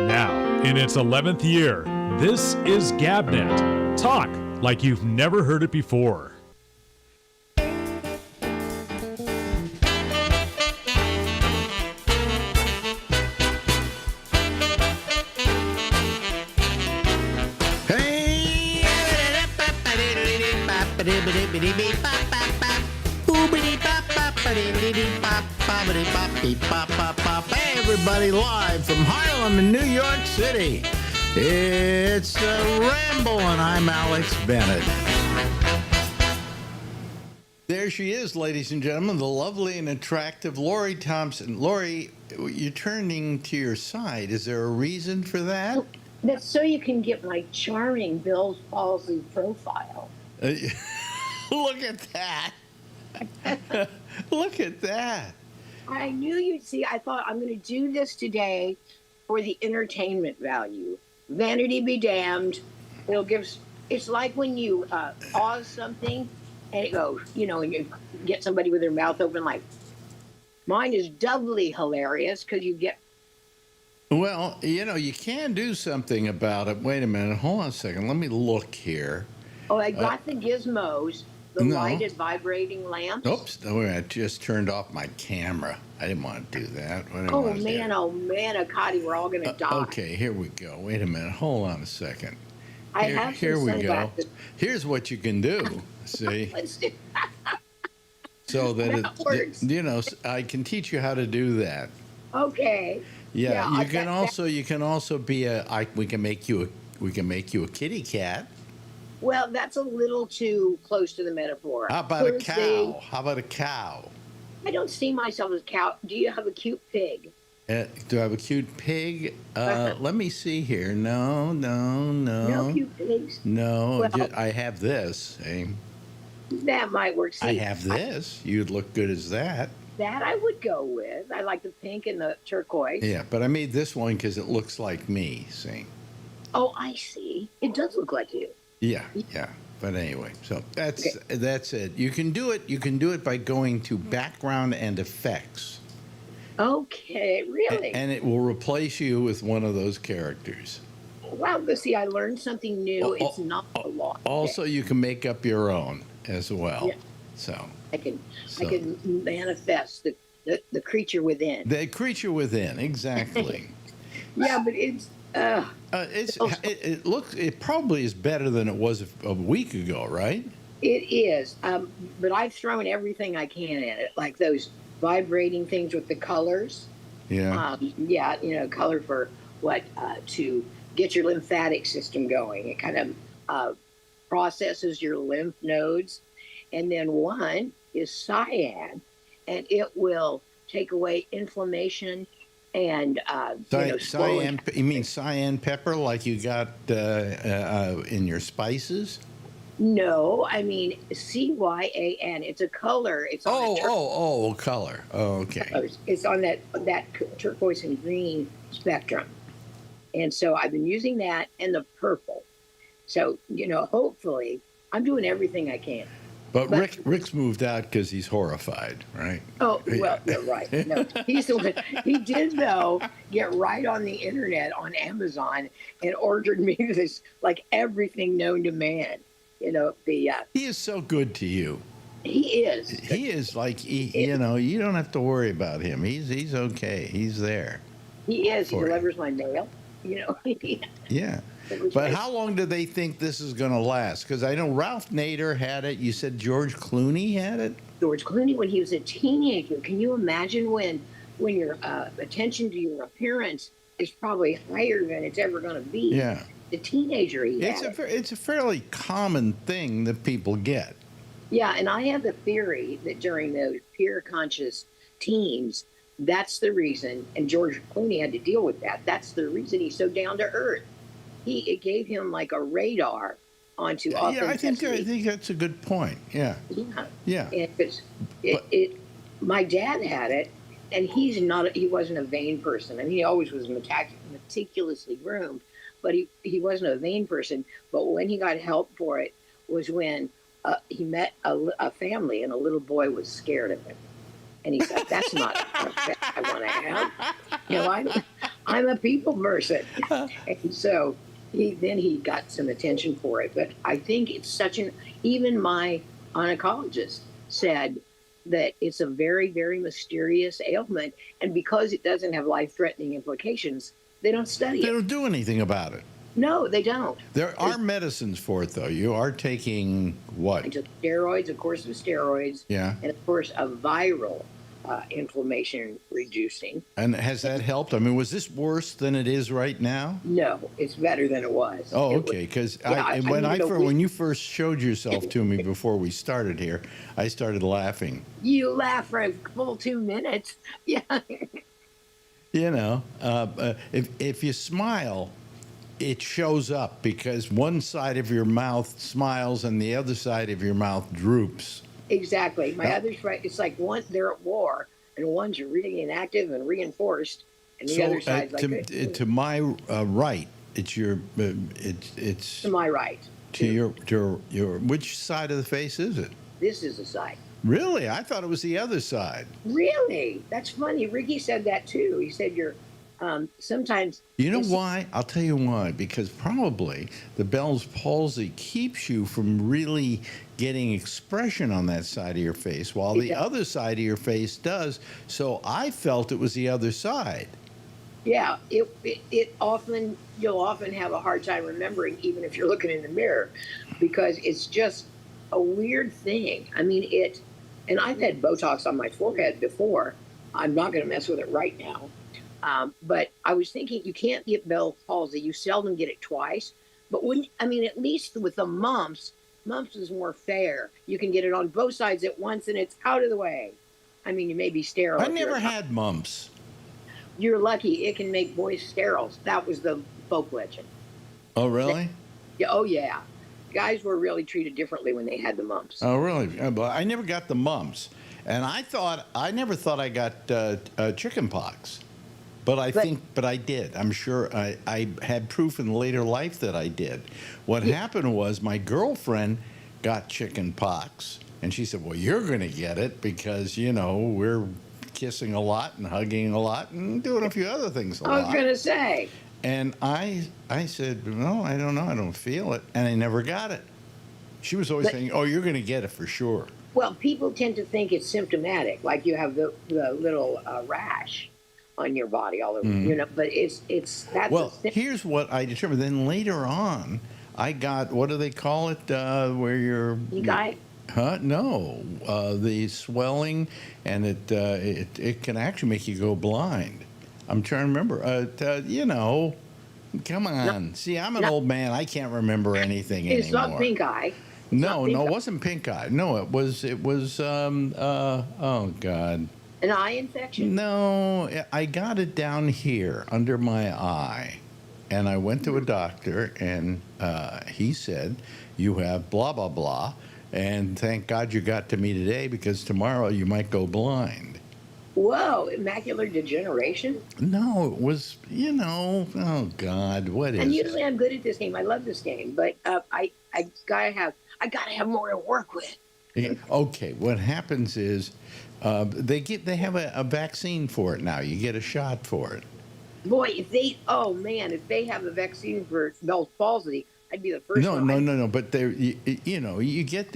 Now, in its 11th year, this is GabNet. Talk like you've never heard it before. Hey everybody, live from Harlem in New York City. It's Ramble and I'm Alex Bennett. There she is, ladies and gentlemen, the lovely and attractive Lori Thompson. Lori, you're turning to your side. Is there a reason for that? That's so you can get my charming Bill Falsey profile. Look at that. Look at that. I knew you'd see. I thought I'm going to do this today for the entertainment value. Vanity be damned. It'll give. It's like when you pause something and it goes, and you get somebody with their mouth open. Like mine is doubly hilarious because you get. Well, you can do something about it. Wait a minute. Hold on a second. Let me look here. Oh, I got the gizmos. The lighted vibrating lamps. Oops, no, I just turned off my camera. I didn't want to do that. Oh, man, Akati, we're all going to die. Okay, here we go. Wait a minute. Hold on a second. Here we go. Here's what you can do. See? Let's do so that works. I can teach you how to do that. Okay. Yeah, you can also be we can make you a kitty cat. Well, that's a little too close to the metaphor. How about a cow? How about a cow? I don't see myself as a cow. Do you have a cute pig? Do I have a cute pig? Let me see here. No. No cute pigs? No, well, I have this. That might work. See, I have this. You'd look good as that. That I would go with. I like the pink and the turquoise. Yeah, but I made this one because it looks like me, see? Oh, I see. It does look like you. Yeah. But anyway, so that's it. You can do it. You can do it by going to background and effects. Okay, really? And it will replace you with one of those characters. Wow, see, I learned something new. It's not a lot. Also, you can make up your own as well. Yeah. So I can manifest the creature within. The creature within, exactly. Yeah, but it's. It probably is better than it was a week ago, right? It is, but I've thrown everything I can at it, like those vibrating things with the colors. Yeah. Color for to get your lymphatic system going. It kind of processes your lymph nodes, and then one is cyan, and it will take away inflammation. And cyan. You mean cayenne pepper, like you got in your spices? No, I mean CYAN. It's a color. It's on color. Oh, okay. It's on that turquoise and green spectrum, and so I've been using that and the purple. So hopefully, I'm doing everything I can. But Rick's moved out because he's horrified, right? Oh, well, you're right. No, he's the one. He did, though, get right on the internet on Amazon and ordered me this, like everything known to man. He is so good to you. He is. He is like, you don't have to worry about him. He's okay. He's there. He is. He delivers my mail. Yeah. But how long do they think this is going to last? Because I know Ralph Nader had it. You said George Clooney had it? George Clooney, when he was a teenager. Can you imagine when your attention to your appearance is probably higher than it's ever going to be? Yeah. The teenager It's a fairly common thing that people get. Yeah, and I have the theory that during those peer-conscious teens, that's the reason, and George Clooney had to deal with that. That's the reason he's so down to earth. It gave him like a radar onto authenticity. I think that's a good point. Yeah. Yeah. And my dad had it, and he wasn't a vain person. I mean, he always was meticulously groomed, but he wasn't a vain person. But when he got help for it was when he met a family, and a little boy was scared of him. And he said, that's not a pet I want to have. I'm a people person. And so he got some attention for it. But I think it's even my oncologist said that it's a very, very mysterious ailment. And because it doesn't have life threatening implications, they don't study They it. don't do anything about it. No, they don't. There are medicines for it, though. You are taking I what? took steroids, a course of steroids, Yeah. and of course a viral inflammation reducing. And has that helped? I mean, was this worse than it is right now? No, it's better than it was. Oh, It okay. Because was- when you first showed yourself to me before we started here, I started laughing. You laugh for a full 2 minutes. Yeah. You know, if you smile, it shows up because one side of your mouth smiles and the other side of your mouth droops. Exactly. My Yeah. other's right. It's like they're at war, and one's really inactive and reinforced, and the other side's to my right, it's your it's to my right. to your which side of the face is it? This is the side. Really, I thought it was the other side. Really? That's funny. Ricky said that too. He said you're sometimes. You know it's- why? I'll tell you why. Because probably the Bell's palsy keeps you from really getting expression on that side of your face, while the Yeah. other side of your face does. So I felt it was the other side. Yeah. It often you'll often have a hard time remembering, even if you're looking in the mirror, because it's just a weird thing. I mean it. And I've had Botox on my forehead before. I'm not going to mess with it right now. But I was thinking, you can't get Bell's palsy. You seldom get it twice. But at least with the mumps is more fair. You can get it on both sides at once, and it's out of the way. I mean, you may be sterile. I if never you're- had mumps. You're lucky. It can make boys sterile. That was the folk legend. Oh, really? Yeah, oh, yeah. Guys were really treated differently when they had the mumps. Oh, really? But I never got the mumps, and I never thought I got chicken pox, but I did. I'm sure I had proof in later life that I did. What happened was my girlfriend got chicken pox, and she said, "Well, you're going to get it because we're kissing a lot and hugging a lot and doing a few other things a I was lot." going to say. And I said, "No, I don't know. I don't feel it." And I never got it. She was always saying, "Oh, you're going to get it for sure." Well, people tend to think it's symptomatic, like you have the little rash on your body all over, but it's that's Well, here's what I determined. Then later on, I got, what do they call it, where you're... you got it. Huh? No. The swelling, and it can actually make you go blind. I'm trying to remember. Come on. See, I'm an old man. I can't remember anything It's anymore. not pink eye. No, it wasn't pink eye. No, it was, oh, God. An eye infection. No, I got it down here under my eye. And I went to a doctor, and he said, "You have blah, blah, blah. And thank God you got to me today, because tomorrow you might go blind." Whoa, macular degeneration. No, it was, oh, God, what is And it? usually I'm good at this game. I love this game, but I gotta have more to work with. Okay, what happens is they have a vaccine for it now. You get a shot for it. Boy, if they have a vaccine for Bell's palsy, I'd be the first No, one. no. But there, you get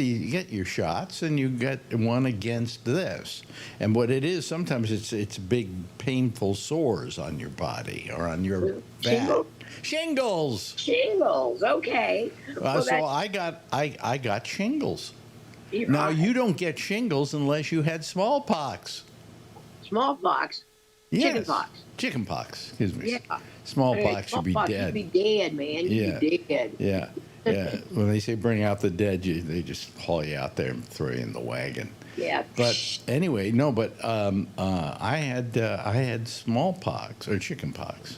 your shots, and you get one against this. And what it is, sometimes it's big, painful sores on your body or on your back. Shingles. Shingles. Okay. So I got shingles. Now you don't get shingles unless you had smallpox. Smallpox. Yes. Chickenpox. Chickenpox. Excuse me. Yeah. Smallpox should be Smallpox, dead. You'd be dead, man. You'd be dead. Yeah. When they say bring out the dead, they just haul you out there and throw you in the wagon. Yeah. But anyway, no. But I had smallpox or chickenpox.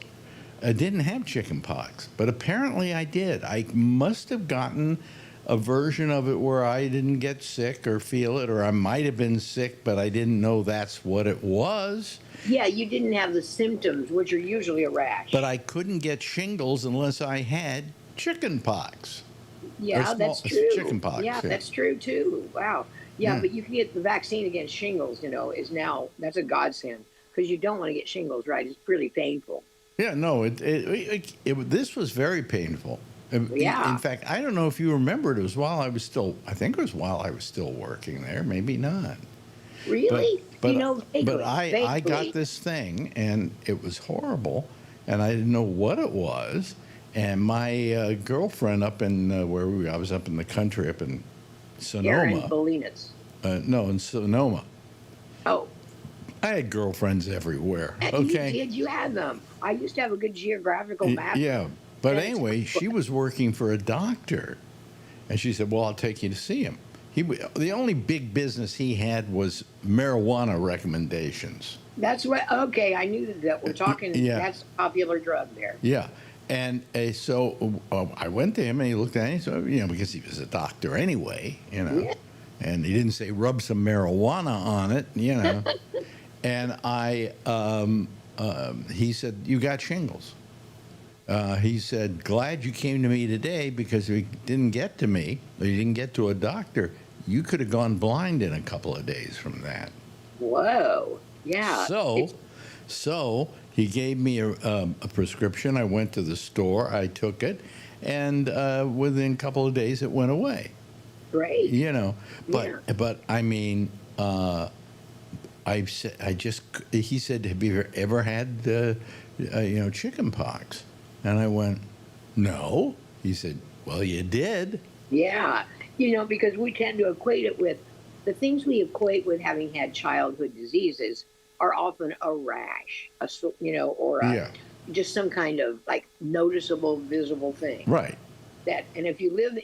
I didn't have chickenpox, but apparently I did. I must have gotten a version of it where I didn't get sick or feel it, or I might have been sick, but I didn't know that's what it was. Yeah, you didn't have the symptoms, which are usually a rash. But I couldn't get shingles unless I had chickenpox. Yeah, that's true. Chickenpox. Yeah, that's true too. Wow. Yeah, but you can get the vaccine against shingles. That's a godsend because you don't want to get shingles, right? It's pretty painful. Yeah, no, this was very painful. Yeah. In fact, I don't know if you remember, it was while I was still, I think it was while I was still working there, maybe not. But Really? but Vaguely. I got Vaguely. this thing, and it was horrible, and I didn't know what it was. And my girlfriend up in I was up in the country, up in Aaron Sonoma. Bolinas. No, in Sonoma. Oh, I had girlfriends everywhere. you Okay. did. You had them. I used to have a good geographical map. Yeah. But That is- anyway, she was working for a doctor, and she said, "Well, I'll take you to see him." The only big business he had was marijuana recommendations. That's what. Okay, I knew that we're talking. Yeah. That's a popular drug there. Yeah. And so I went to him, and he looked at me, so, because he was a doctor anyway, Yeah. and he didn't say rub some marijuana on it, And he said, "You got shingles." He said, "Glad you came to me today, because if you didn't get to me, or you didn't get to a doctor, you could have gone blind in a couple of days from that." Whoa. Yeah. So he gave me a prescription. I went to the store. I took it, and within a couple of days, it went away. Great. But I mean, he said, "Have you ever had chicken pox?" And I went, "No." He said, "Well, you did." Yeah. Because we tend to equate it with the things we equate with having had childhood diseases are often a rash, or just some kind of like noticeable, visible thing. Right. And if you live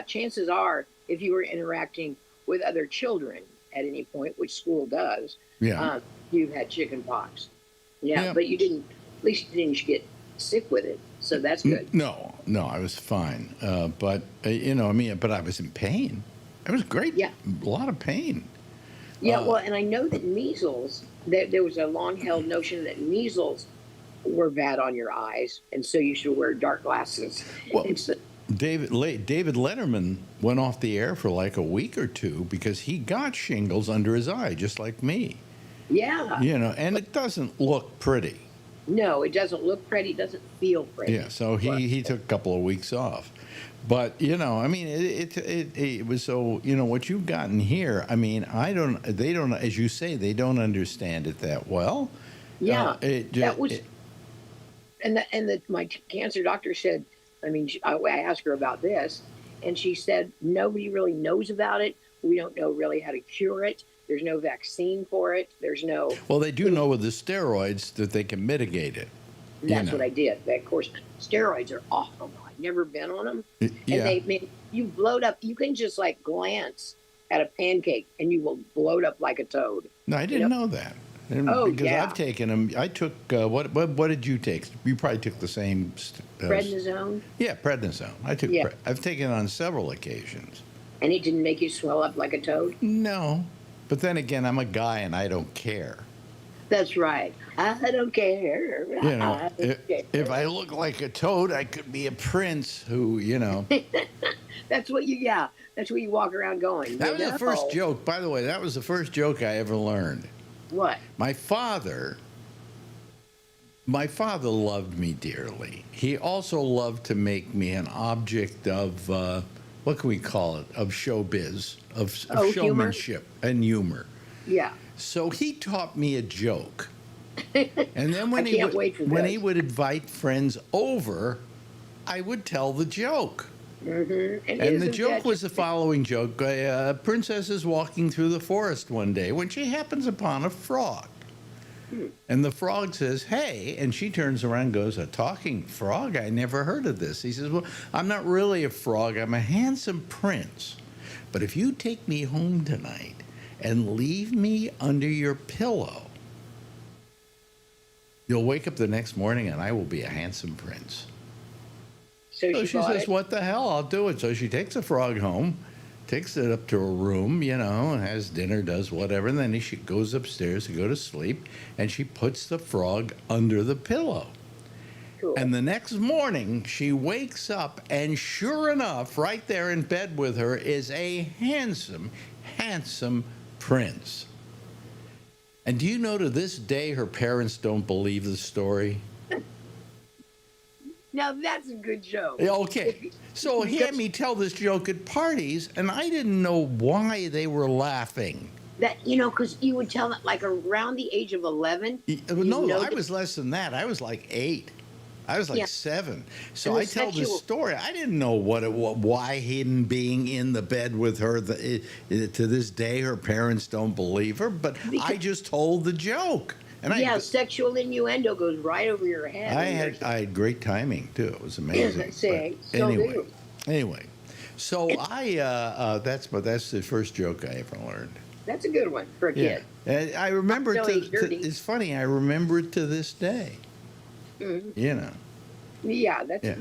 chances are, if you were interacting with other children at any point, which school does, Yeah. you've had chicken pox. Yeah, Yeah. but you didn't, at least you didn't get sick with it. So that's good. No, I was fine. But but I was in pain. It was great. Yeah. A lot of pain. Yeah, well, and I know that measles, there was a long-held notion that measles were bad on your eyes, and so you should wear dark glasses. Well, And so- David Letterman went off the air for like a week or two because he got shingles under his eye, just like me. yeah. And it doesn't look pretty. No, it doesn't look pretty. It doesn't feel pretty. Yeah, so he took a couple of weeks off. But, it was so, what you've gotten here, they don't, as you say, they don't understand it that well. Yeah. My cancer doctor said, I asked her about this, and she said, nobody really knows about it. We don't know really how to cure it. There's no vaccine for it. There's no. Well, they do know with the steroids that they can mitigate it. That's what I did. Of course, steroids are awful. I've never been on them. Yeah. And you bloat up. You can just like glance at a pancake and you will bloat up like a toad. No, I didn't know that. Oh, because yeah. I've taken them. I took, what did you take? You probably took the same. Prednisone. Yeah, prednisone. Yeah. I've taken it on several occasions. And it didn't make you swell up like a toad? No. But then again, I'm a guy and I don't care. That's right. I don't care. If I look like a toad, I could be a prince who, That's what you walk around going. That was the first joke. By the way, that was the first joke I ever learned. What? My father loved me dearly. He also loved to make me an object of, what can we call it, of showbiz, of showmanship and humor. Yeah. So he taught me a joke. And then when he would invite friends over, I would tell the joke. Mm-hmm. And the joke was the following joke. A princess is walking through the forest one day when she happens upon a frog. And the frog says, "Hey," and she turns around and goes, "A talking frog? I never heard of this." He says, "Well, I'm not really a frog. I'm a handsome prince. But if you take me home tonight and leave me under your pillow, you'll wake up the next morning and I will be a handsome prince." So she says, "What the hell? I'll do it." So she takes the frog home, takes it up to her room, has dinner, does whatever, and then she goes upstairs to go to sleep, and she puts the frog under the pillow. Cool. And the next morning, she wakes up, and sure enough, right there in bed with her is a handsome, handsome prince. And do you know to this day her parents don't believe the story? Now that's a good joke. Yeah, okay. So he had Because me tell this joke at parties, and I didn't know why they were laughing. that because you would tell it like around the age of 11. No, I that- was less than that. I was like 8. I was like Yeah. 7. So And the I tell this sexual- story. I didn't know why him being in the bed with her. To this day, her parents don't believe her. But I just told the joke, and sexual innuendo goes right over your head. I had great timing too. It was amazing. Say, But so anyway, do. anyway, so that's the first joke I ever learned. That's a good one for a Yeah, kid. and I remember Not so dirty. it's funny. I remember it to this day. Mhm. You know. Yeah, Yeah.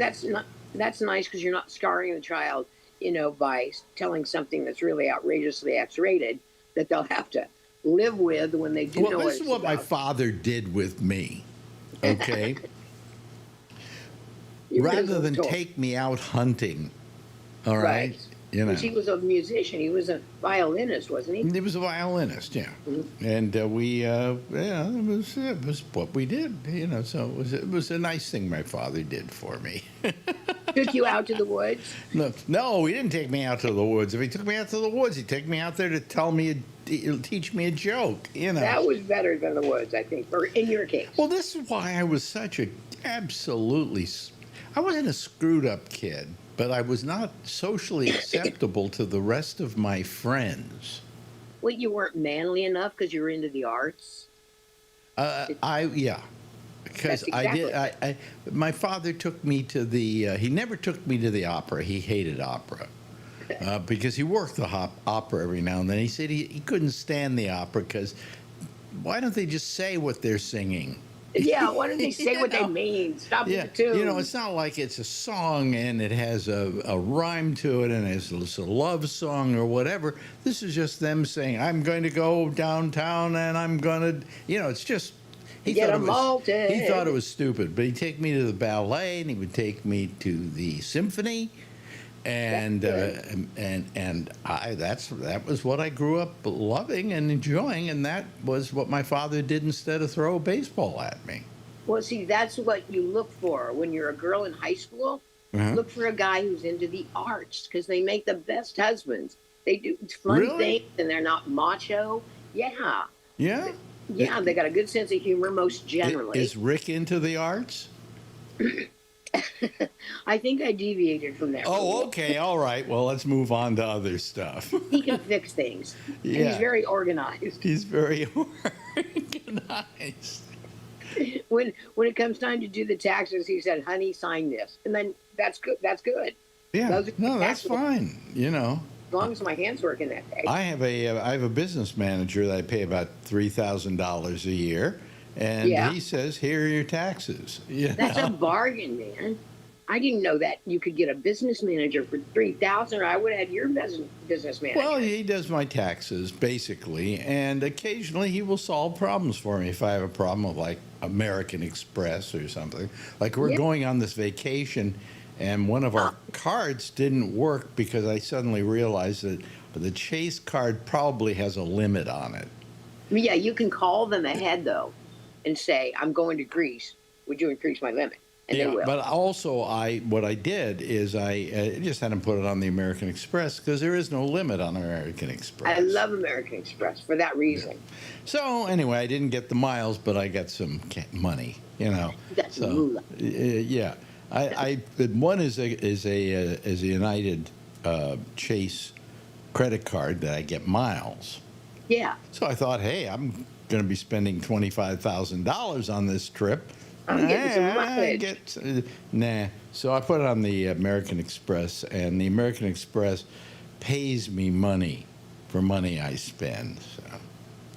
that's nice because you're not scarring the child, by telling something that's really outrageously X-rated that they'll have to live with when they do know Well, what this is it's what my about. father did with me. Okay. You Rather raise than them tall. take me out hunting. All right. Right. You know. Because he was a musician. He was a violinist, wasn't he? He was a violinist, yeah, Mhm. and it was what we did, So it was a nice thing my father did for me. Took you out to the woods. No, he didn't take me out to the woods. If he took me out to the woods, he'd take me out there to teach me a joke. That was better than the woods, I think, or in your case. Well, this is why I was such a I wasn't a screwed up kid, but I was not socially acceptable to the rest of my friends. Well, you weren't manly enough because you were into the arts. Because That's I did. exactly- My father took me to the. He never took me to the opera. He hated opera. Because he worked the opera every now and then. He said he couldn't stand the opera because why don't they just say what they're singing? Yeah, why don't they say You what they know. mean? Stop Yeah, the tune. it's not like it's a song and it has a rhyme to it and it's a love song or whatever. This is just them saying, "I'm going to go downtown and I'm going to," it's just. He Get thought a it was- malted. He thought it was stupid, but he'd take me to the ballet and he would take me to the symphony, and That's that was what I grew up loving and enjoying, and that was what my father did instead of throw a baseball at me. Well, see, that's what you look for when you're a girl in high school. Uh-huh. Look for a guy who's into the arts because they make the best husbands. They do fun Really? things and they're not macho. Yeah. Yeah. Yeah, they got a good sense of humor most generally. Is Rick into the arts? I think I deviated from that. Oh, rule. okay, all right. Well, let's move on to other stuff. He can fix things. And Yeah. he's very organized. He's very organized. When it comes time to do the taxes, he said, "Honey, sign this," and then that's good. That's good. Yeah, Those are no, that's taxable. fine. As long as my hands work in that day. I have a business manager that I pay about $3,000 a year, and Yeah. he says, "Here are your taxes." You That's a know? bargain, man. I didn't know that you could get a business manager for $3,000. Or I would have had your business manager. Well, he does my taxes basically, and occasionally he will solve problems for me if I have a problem with like American Express or something. Like we're Yeah. going on this vacation, and one of our cards didn't work because I suddenly realized that the Chase card probably has a limit on it. Yeah, you can call them ahead though, and say, "I'm going to Greece. Would you increase my limit?" And they will. But also what I did is I just had him put it on the American Express because there is no limit on American Express. I love American Express for that reason. So anyway, I didn't get the miles, but I got some money. That's So moolah. yeah, one is a United Chase credit card that I get miles. Yeah, So I thought, hey, I'm going to be spending $25,000 on this trip. I'm getting some mileage. Nah. So I put it on the American Express, and the American Express pays me money for money I spend. So.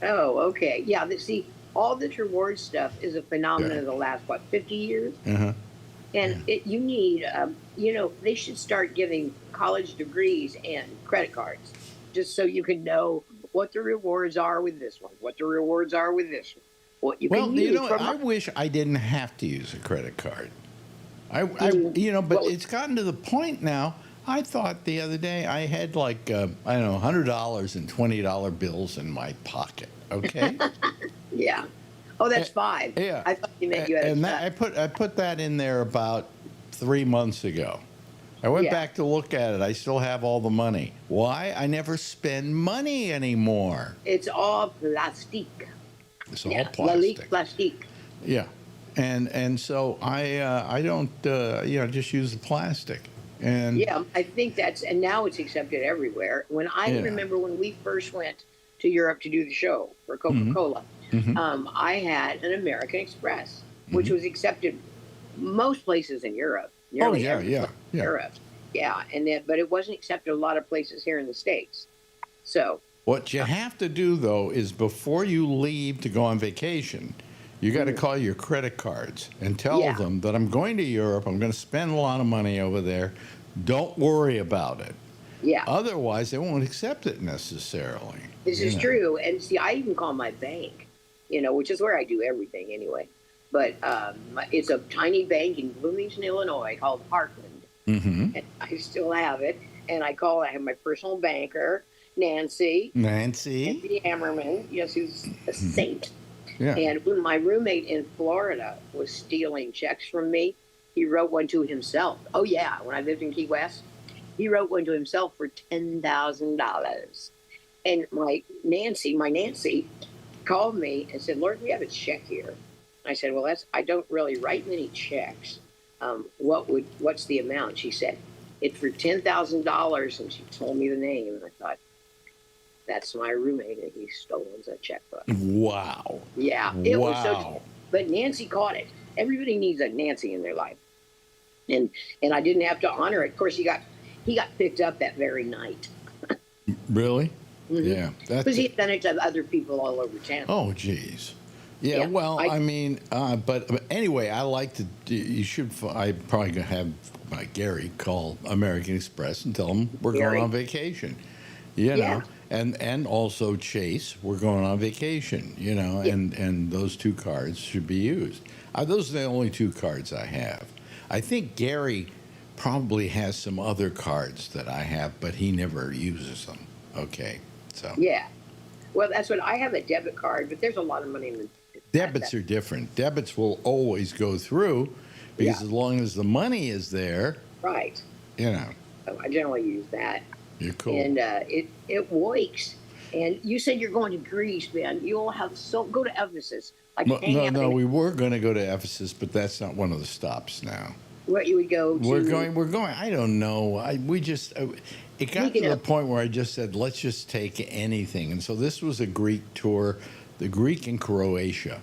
Oh, okay. Yeah, see, all this reward stuff is a phenomenon Yeah. of the last, 50 years? Uh-huh. And you need, they should start giving college degrees and credit cards just so you can know what the rewards are with this one, what the rewards are with this one, what you Well, can use from I wish I didn't have to use a credit card. But Well- it's gotten to the point now. I thought the other day I had like $100 and $20 bills in my pocket. Okay. Yeah. Oh, that's 5. Yeah. I thought you meant you had and a that, I put that in there about 3 months ago. I went Yeah. back to look at it. I still have all the money. Why? I never spend money anymore. It's all plastique. It's all Yeah, plastic. plastique. Yeah, and so I don't just use the plastic. And Yeah, I think and now it's accepted everywhere. When I Yeah. remember when we first went to Europe to do the show for Coca-Cola, I had an American Express, which was accepted most places in Europe. Oh Nearly yeah, every yeah, place in yeah. Europe. Yeah, but it wasn't accepted a lot of places here in the States. So, What you have to do though is before you leave to go on vacation, you got to call your credit cards and tell Yeah. them that I'm going to Europe. I'm going to spend a lot of money over there. Don't worry about it. yeah. Otherwise, they won't accept it necessarily. This you is know. true. And see, I even call my bank, which is where I do everything anyway. But it's a tiny bank in Bloomington, Illinois called Heartland. Mm-hmm. And I still have it. And I have my personal banker, Nancy Nancy. Hammerman, yes, who's a saint. Yeah. And when my roommate in Florida was stealing checks from me, he wrote one to himself. Oh, yeah, when I lived in Key West, he wrote one to himself for $10,000. And my Nancy called me and said, "Lord, we have a check here." I said, "Well, I don't really write many checks. What's the amount?" She said, "It's for $10,000." And she told me the name. And I thought, that's my roommate, and he stole a checkbook. Wow. Yeah, it was so. Wow. But Nancy caught it. Everybody needs a Nancy in their life, and I didn't have to honor it. Of course, he got picked up that very night. Really? Mhm. Yeah. Because he had done it to other people all over town. Oh, geez. Yeah, Yeah, well, I- I mean, but anyway, I like to. You should. I probably gonna have Gary call American Express and tell them we're Gary. going on vacation. You know, Yeah. and also Chase, we're going on vacation. You know, Yeah. and those two cards should be used. Those are the only two cards I have. I think Gary probably has some other cards that I have, but he never uses them. Okay, so. Yeah. Well, that's what I have, a debit card, but there's a lot of money in the Debits are different. Debits will always go through because Yeah. as long as the money is there, right. you know, So I generally use that, you're cool. and it works. And you said you're going to Greece, man. You'll have go to Ephesus. Like hang No, out no, in- we were going to go to Ephesus, but that's not one of the stops now. where you would go to. We're going. I don't know. We just. It got Speaking to the of- point where I just said, let's just take anything. And so this was a Greek tour, the Greek in Croatia.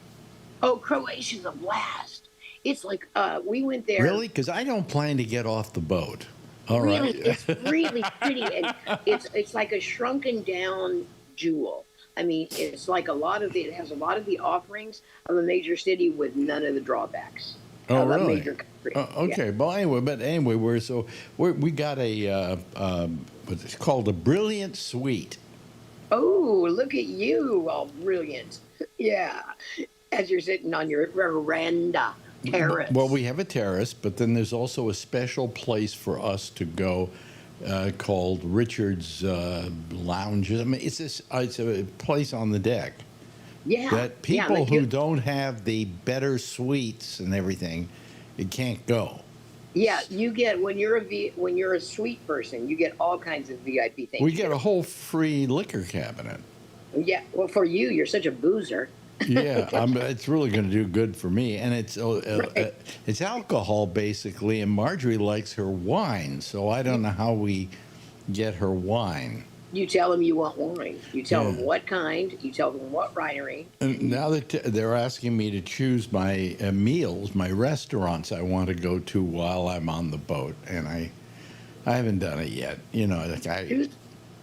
Oh, Croatia's a blast. It's like we went there. Really? Because I don't plan to get off the boat. All right. Really, it's really pretty, and it's like a shrunken down jewel. I mean, it's like it has a lot of the offerings of a major city with none of the drawbacks Oh, of a really? major country. Okay. Well, anyway, we got a what's called a brilliant suite. Oh, look at you, all brilliant. Yeah, as you're sitting on your veranda terrace. Well, we have a terrace, but then there's also a special place for us to go called Richard's Lounge. I mean, it's a place on the deck yeah, that people like who don't have the better suites and everything, it can't go. Yeah, you get when you're a sweet person, you get all kinds of VIP things. We get a whole free liquor cabinet. Yeah, well, for you, you're such a boozer. Yeah, it's really going to do good for me, and it's alcohol basically. And Marjorie likes her wine, so I don't know how we get her wine. You tell them you want wine. You tell Yeah. them what kind. You tell them what winery. And now that they're asking me to choose my meals, my restaurants I want to go to while I'm on the boat, and I haven't done it yet. You know,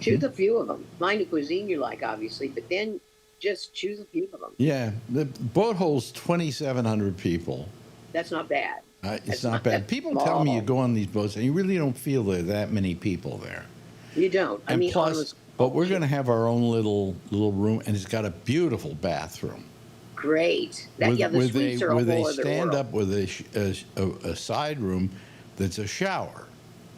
Choose a few of them. Find a cuisine you like, obviously, but then just choose a few of them. yeah, the boat holds 2,700 people. That's not bad. It's That's not not bad. that People tell me you small. go on these boats and you really don't feel there are that many people there. You don't. I And mean, plus, but we're going to have our own little room, and it's got a beautiful bathroom. great. The suites are a where they whole other stand world. up with a side room that's a shower.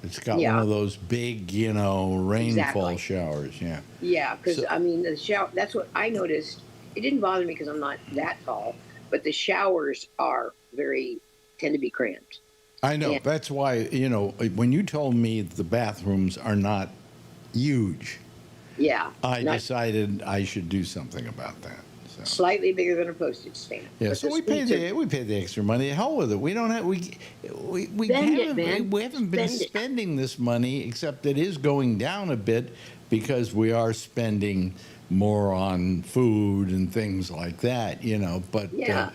It's got Yeah. one of those big, rainfall Exactly. showers. Yeah. Yeah, because So- I mean, the shower. That's what I noticed. It didn't bother me because I'm not that tall, but the showers tend to be cramped. I know. And, That's why, when you told me the bathrooms are not huge, yeah, I not decided I should do something about that. So. slightly bigger than a postage stamp. Yeah, But so the we pay suites are- the extra money. Hell with it. We don't have Spend it, man. we haven't been Spend it. spending this money, except it is going down a bit because we are spending more on food and things like that. But Yeah.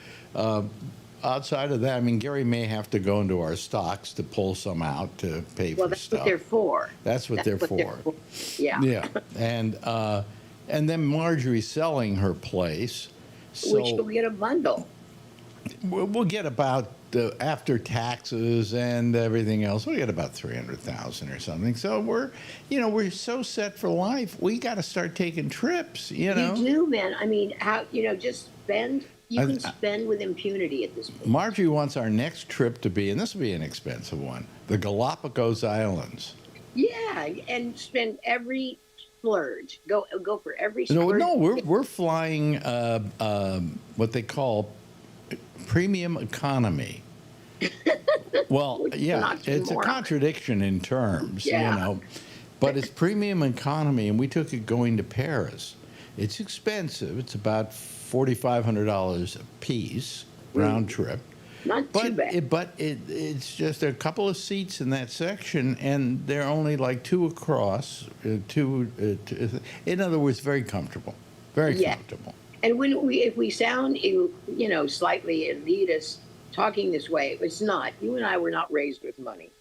outside of that, I mean, Gary may have to go into our stocks to pull some out to pay Well, for that's stuff. what they're for. That's what they're for. Yeah. Yeah, and then Marjorie's selling her place, Which so will get a bundle. we'll get about after taxes and everything else, we get about 300,000 or something. So we're so set for life. We got to start taking trips. You do, man. I mean, how just spend. You can spend with impunity at this point. Marjorie wants our next trip to be, and this will be an expensive one, the Galapagos Islands. Yeah, and spend every splurge. Go for every splurge. No, we're flying what they call premium economy. Well, yeah, it's a contradiction in terms, but it's premium economy, and we took it going to Paris. It's expensive. It's about $4,500 a piece round trip. Not too bad. But it's just a couple of seats in that section, and they're only like two across. In other words, very comfortable. Very comfortable. And if we sound, slightly elitist talking this way, it's not. You and I were not raised with money.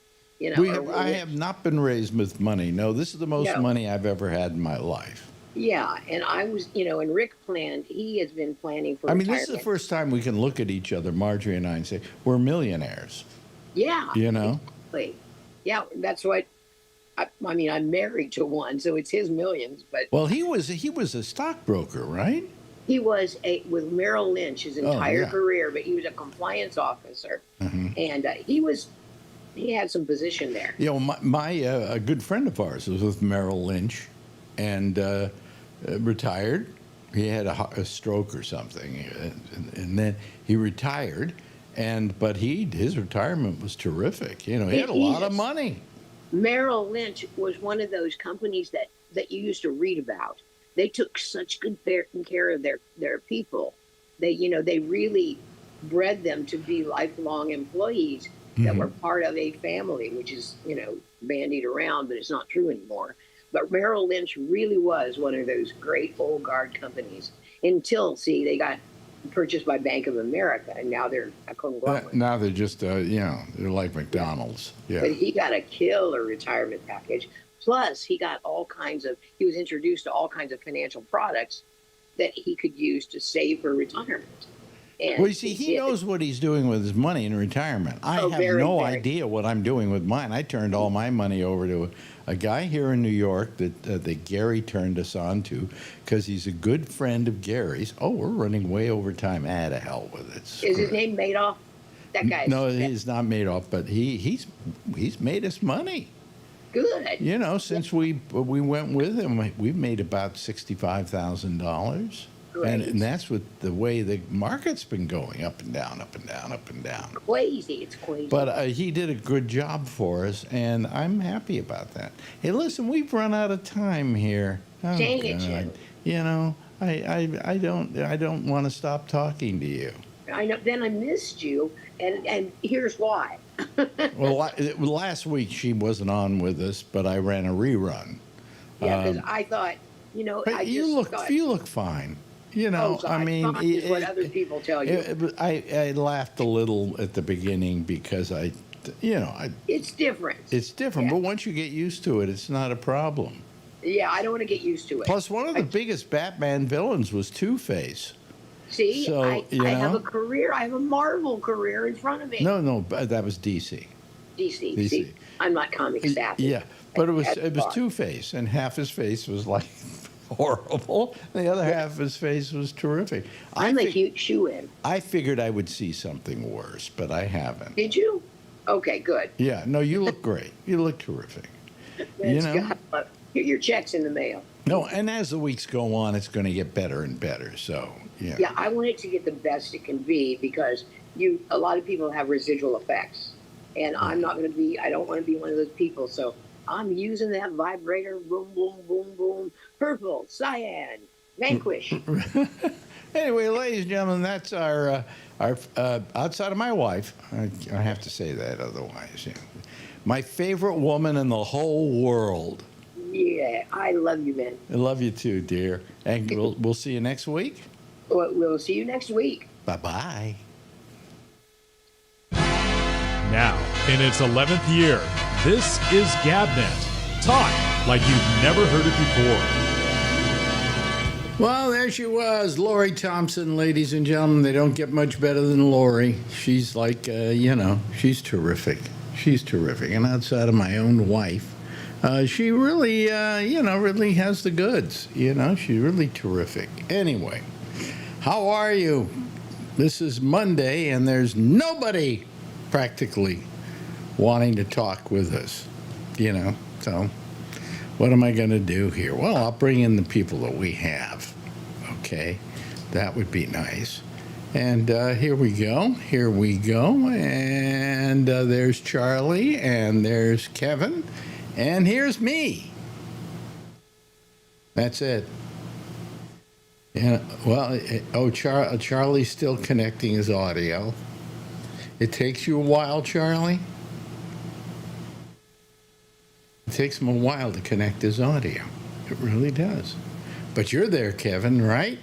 I have not been raised with money. No, this is the most money I've ever had in my life. Yeah, and I was, and Rick planned. He has been planning for. I mean, retirement. this is the first time we can look at each other, Marjorie and I, and say we're millionaires. Yeah. Exactly. Yeah, that's what. I mean, I'm married to one, so it's his millions. But well, he was a stockbroker, right? He was with Merrill Lynch his entire career, but he was a compliance officer, and he had some position there. My a good friend of ours was with Merrill Lynch, and retired. He had a stroke or something, and then he retired. But his retirement was terrific. He had a lot of money. Merrill Lynch was one of those companies that you used to read about. They took such good care of their people. They really bred them to be lifelong employees that were part of a family, which is bandied around, but it's not true anymore. But Merrill Lynch really was one of those great old guard companies until they got purchased by Bank of America, and now they're a conglomerate. Now they're just they're like McDonald's. Yeah. But he got a killer retirement package. Plus, he was introduced to all kinds of financial products that he could use to save for retirement. And well, you see, he knows what he's doing with his money in retirement. I have no idea what I'm doing with mine. I turned all my money over to a guy here in New York that Gary turned us on to because he's a good friend of Gary's. Oh, we're running way over time. To hell with it. Is his name Madoff? That guy. No, he's not Madoff, but he's made us money. Good. Since we went with him, we've made about $65,000. And that's with the way the market's been going up and down, up and down, up and down. It's crazy. But he did a good job for us, and I'm happy about that. Hey, listen, we've run out of time here. Dang it, Jim. I don't want to stop talking to you. I know. Then I missed you, and here's why. Well, last week she wasn't on with us, but I ran a rerun. Yeah, because I thought, but you look fine. I mean, it's what other people tell you. I laughed a little at the beginning because it's different. It's different, but once you get used to it, it's not a problem. Yeah, I don't want to get used to it. Plus, one of the biggest Batman villains was Two-Face. See, so, I have a career. I have a Marvel career in front of me. No, that was DC. DC. See, I'm not comic savvy. Yeah, but it was Two-Face, and half his face was like horrible. The other half of his face was terrific. I'm a cute shoe-in. I figured I would see something worse, but I haven't. Did you? Okay, good. Yeah, no, you look great. You look terrific. Your check's in the mail. No, and as the weeks go on, it's going to get better and better. So, yeah. Yeah, I want it to get the best it can be because a lot of people have residual effects. and I'm not going to be. I don't want to be one of those people. So I'm using that vibrator. Boom, boom, boom, boom. Purple, cyan, vanquish. Anyway, ladies and gentlemen, that's our outside of my wife. I have to say that otherwise. Yeah. My favorite woman in the whole world. Yeah, I love you, man. I love you too, dear. And we'll see you next week. We'll see you next week. Bye-bye. Now, in its 11th year, this is GabNet. Talk like you've never heard it before. Well, there she was, Lori Thompson, ladies and gentlemen. They don't get much better than Lori. She's like, she's terrific. She's terrific. And outside of my own wife, she really, really has the goods. She's really terrific. Anyway, how are you? This is Monday, and there's nobody practically wanting to talk with us, So what am I going to do here? Well, I'll bring in the people that we have. Okay, that would be nice. And here we go. Here we go. And there's Charlie, and there's Kevin, and here's me. That's it. Yeah. Well, Charlie's still connecting his audio. It takes you a while, Charlie? It takes him a while to connect his audio. It really does. But you're there, Kevin, right?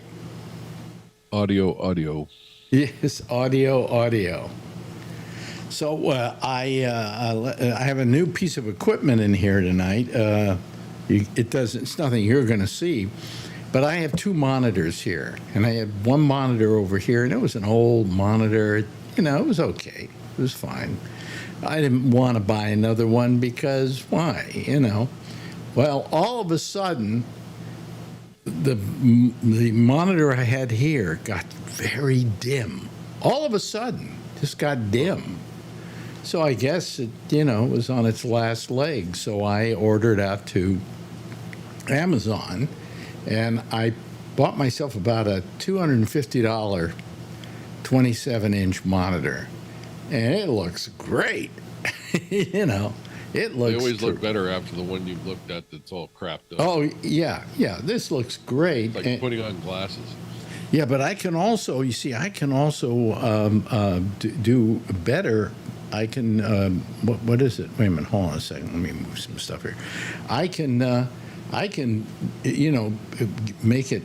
Audio. Yes, audio. So I have a new piece of equipment in here tonight. It's nothing you're going to see, but I have two monitors here, and I had one monitor over here, and it was an old monitor. It was okay. It was fine. I didn't want to buy another one because why? Well, all of a sudden, the monitor I had here got very dim. All of a sudden, just got dim. So I guess it, was on its last leg. So I ordered out to Amazon, and I bought myself about a $250 27-inch monitor. And it looks great. It looks. They always look better after the one you've looked at that's all crapped up. Oh, yeah. This looks great. It's like putting on glasses. Yeah, but I can also, do better. I can, what is it? Wait a minute, hold on a second. Let me move some stuff here. I can, make it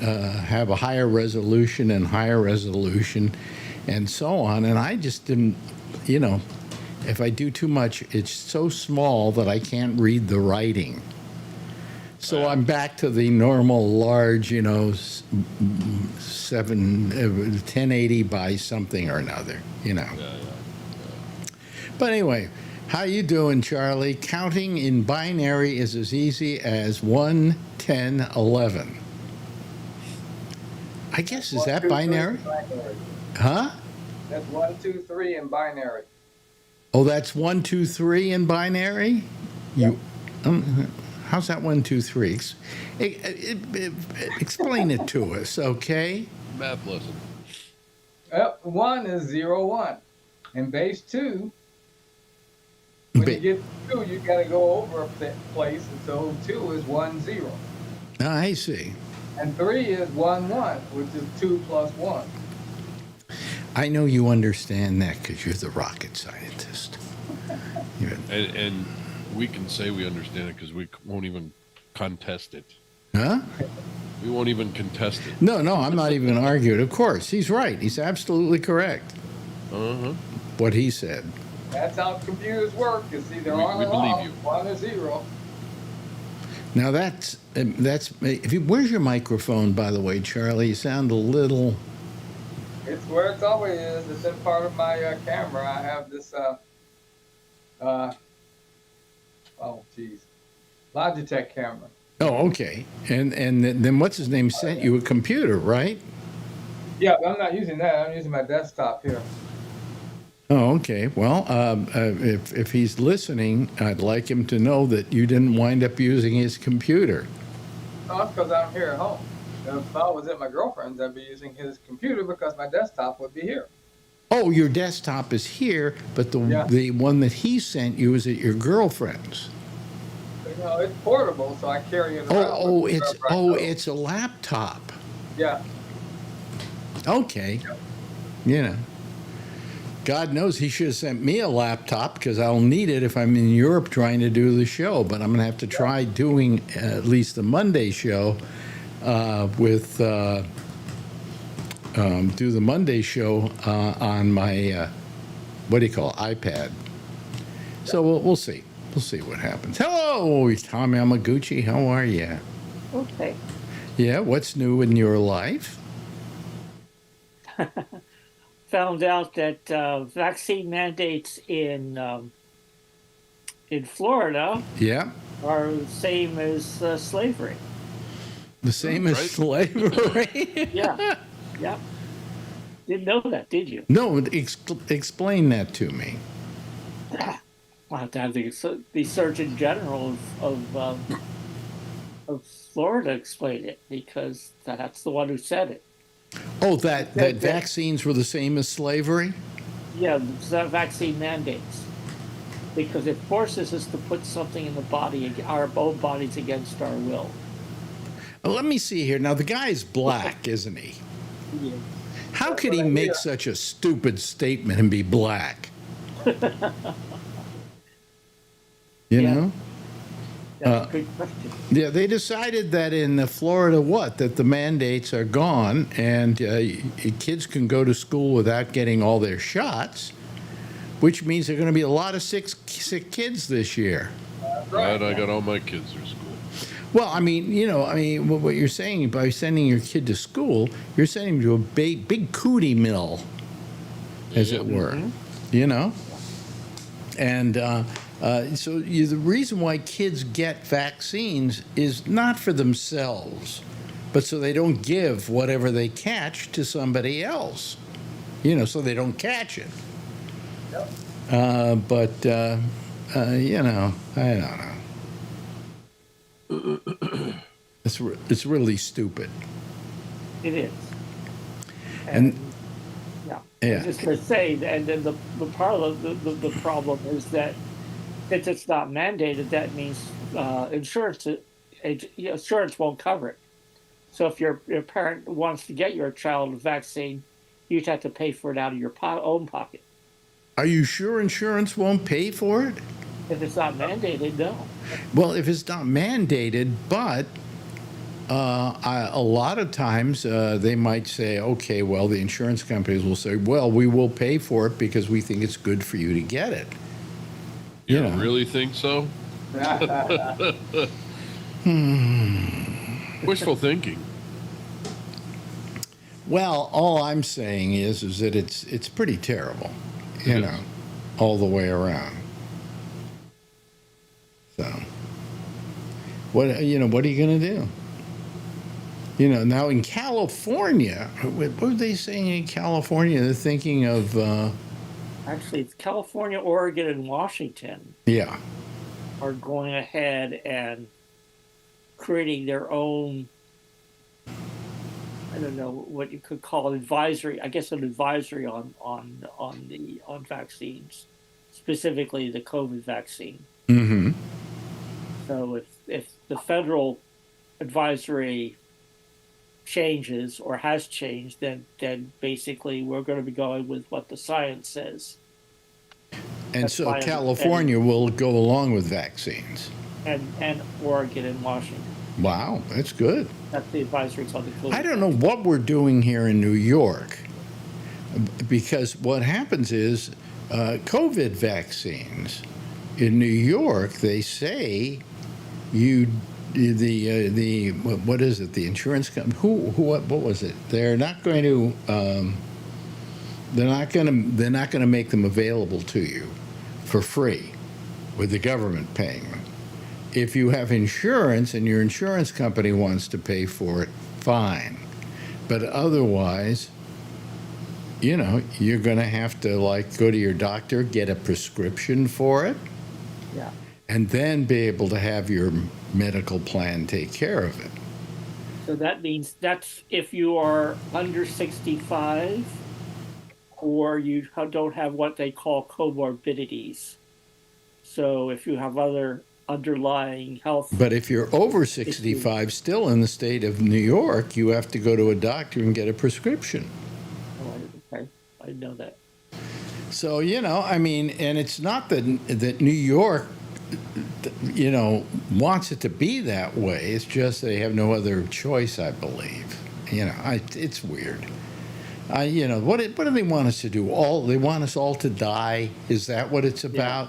have a higher resolution and so on. And I just didn't, if I do too much, it's so small that I can't read the writing. So I'm back to the normal large, 1080 by something or another, Yeah. But anyway, how you doing, Charlie? Counting in binary is as easy as 1, 10, 11. I guess, is that binary? Huh? That's 1, 2, 3 in binary. Oh, that's 1, 2, 3 in binary? Yep. How's that 1, 2, 3? Explain it to us, okay? Math lesson. 1 is 0, 1. And base 2, when you get 2, you got to go over a place, and so 2 is 1, 0. I see. And 3 is 1, 1, which is 2 plus 1. I know you understand that because you're the rocket scientist. And we can say we understand it because we won't even contest it. Huh? We won't even contest it. No, I'm not even going to argue it. Of course, he's right. He's absolutely correct. Uh-huh. What he said. That's how computers work. It's either We on or believe off, you. 1 or 0. Now that's where's your microphone, by the way, Charlie? You sound a little. It's where it's always is. It's in part of my camera. I have this, Logitech camera. Oh, okay. And then what's his name sent you a computer, right? Yeah, but I'm not using that. I'm using my desktop here. Oh, okay. Well, if he's listening, I'd like him to know that you didn't wind up using his computer. No, that's because I'm here at home. If I was at my girlfriend's, I'd be using his computer because my desktop would be here. Oh, your desktop is here, but the Yeah. the one that he sent you is at your girlfriend's. You know, it's portable, so I carry it around. Oh, with me it's wherever I go. it's a laptop. Yeah. Okay. You know, God knows he should have sent me a laptop because I'll need it if I'm in Europe trying to do the show. But I'm going to have to try doing at least the Monday show with do the Monday show on my what do you call it, iPad. So we'll see. We'll see what happens. Hello, Tom Yamaguchi. How are you? Okay. Yeah. What's new in your life? Found out that vaccine mandates in Florida Yeah. are the same as slavery. The same as Right. slavery. Yeah. Yeah. Didn't know that, did you? No, explain that to me. I'll have to have the Surgeon General of Florida explain it because that's the one who said it. Oh, that vaccines were the same as slavery? Yeah, the vaccine mandates. Because it forces us to put something in the body, our own bodies against our will. Let me see here. Now, the guy's black, isn't he? Yeah. How could he make such a stupid statement and be black? You Yeah. know? That's a good question. Yeah, they decided that in Florida, that the mandates are gone and kids can go to school without getting all their shots, which means there are going to be a lot of sick kids this year. Glad I got all my kids through school. Well, I mean, what you're saying by sending your kid to school, you're sending him to a big cootie mill, as it were, you know? And so the reason why kids get vaccines is not for themselves, but so they don't give whatever they catch to somebody else, so they don't catch it. Yep. I don't know. It's really stupid. It is. And yeah. yeah. Just to say, and then the part of the problem is that since it's not mandated, that means insurance won't cover it. So if your parent wants to get your child a vaccine, you'd have to pay for it out of your own pocket. Are you sure insurance won't pay for it? If it's not mandated, no. Well, if it's not mandated, but a lot of times they might say, okay, well, the insurance companies will say, well, we will pay for it because we think it's good for you to get it. You really think so? Wishful thinking. Well, all I'm saying is that it's pretty terrible, all the way around. So, what are you going to do? Now in California, what were they saying in California? They're thinking of. Actually, it's California, Oregon, and Washington. Yeah. Are going ahead and creating their own. I don't know what you could call advisory. I guess an advisory on vaccines, specifically the COVID vaccine. Mm-hmm. So if the federal advisory changes or has changed, then basically we're going to be going with what the science says. And That's so California will go along with vaccines. And Oregon and Washington. Wow, that's good. That's the advisories on the COVID. I don't know what we're doing here in New York, because what happens is COVID vaccines in New York, they say what is it? The insurance company? What was it? They're not going to make them available to you for free, with the government paying them. If you have insurance and your insurance company wants to pay for it, fine. But otherwise, you're going to have to go to your doctor, get a prescription for it. Yeah. And then be able to have your medical plan take care of it. So that means that's if you are under 65 or you don't have what they call comorbidities. So if you have other underlying health, But if you're over 65 still in the state of New York, you have to go to a doctor and get a prescription. okay, I know that. So, I mean, and it's not that New York, wants it to be that way. It's just they have no other choice, I believe. It's weird. What do they want us to do? They want us all to die? Is that what it's about?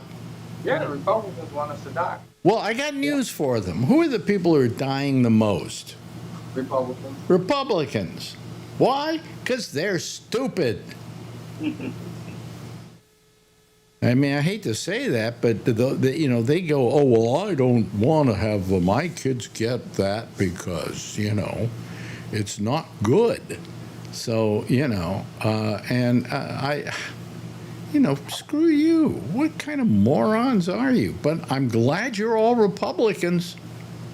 Yeah, the Republicans want us to die. Well, I got news for them. Who are the people who are dying the most? Republicans. Republicans. Why? Because they're stupid. I mean, I hate to say that, but they go, oh, well, I don't want to have my kids get that because, it's not good. So, screw you. What kind of morons are you? But I'm glad you're all Republicans,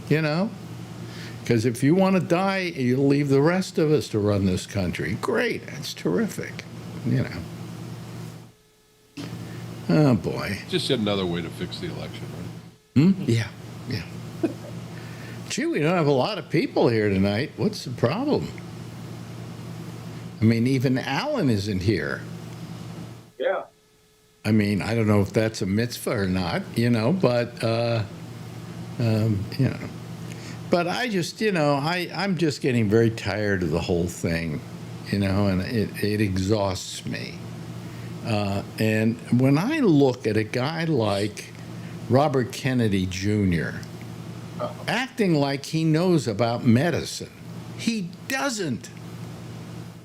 because if you want to die, you'll leave the rest of us to run this country. Great. That's terrific, Oh, boy. Just yet another way to fix the election, right? Yeah. Gee, we don't have a lot of people here tonight. What's the problem? I mean, even Alan isn't here. Yeah. I mean, I don't know if that's a mitzvah or not, but, But I just, I'm just getting very tired of the whole thing, and it exhausts me. And when I look at a guy like Robert Kennedy Jr. acting like he knows about medicine, he doesn't.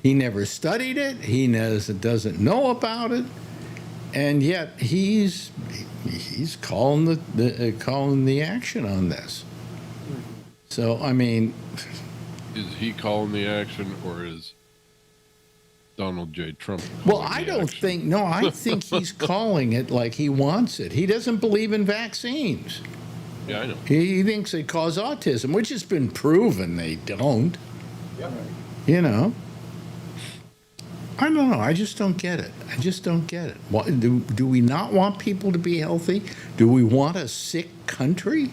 He never studied it. He doesn't know about it, and yet he's calling the action on this. So I mean, is he calling the action, or is Donald J. Trump? Well, I don't think. No, I think he's calling it like he wants it. He doesn't believe in vaccines. Yeah, I know. He thinks they cause autism, which has been proven they don't. Yeah. I don't know. I just don't get it. I just don't get it. What, do we not want people to be healthy? Do we want a sick country?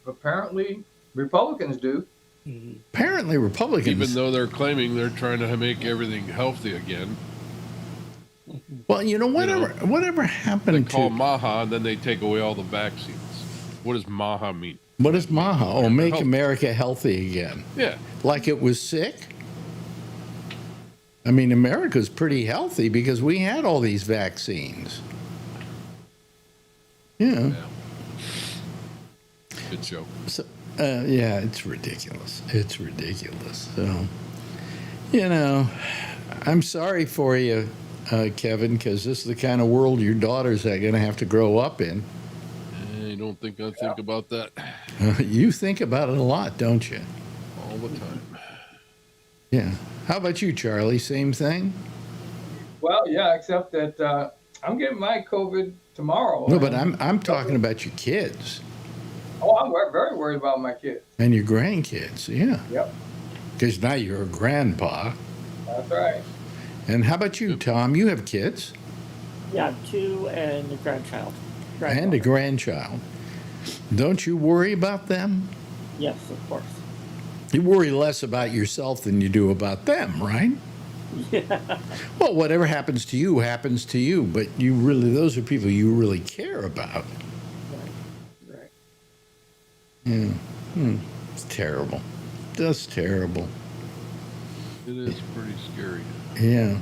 Apparently, Republicans do. Apparently, Republicans. Even though they're claiming they're trying to make everything healthy again. Well, whatever happened They call to MAHA, and then they take away all the vaccines. What does MAHA mean? what is MAHA? Oh, make Healthy. America healthy again. Yeah. Like it was sick? I mean, America's pretty healthy because we had all these vaccines. Yeah. Good show. So, yeah, it's ridiculous. It's ridiculous. So, I'm sorry for you, Kevin, because this is the kind of world your daughters are going to have to grow up in. You don't think I think about that You think about it a lot, don't you? all the time? Yeah. How about you, Charlie? Same thing? Well, yeah, except that I'm getting my COVID tomorrow. No, but I'm talking about your kids Oh, I'm very worried about my kids. and your grandkids. Yeah. Yep, Because now you're a grandpa. that's right. And how about you, Tom? You have kids Yeah, 2 and a grandchild. and a grandchild. Don't you worry about them? Yes, of course. You worry less about yourself than you do about them, right? Yeah. Well, whatever happens to you happens to you, but those are people you really care about. Right. Yeah. It's terrible. Just terrible. It is pretty scary. Yeah.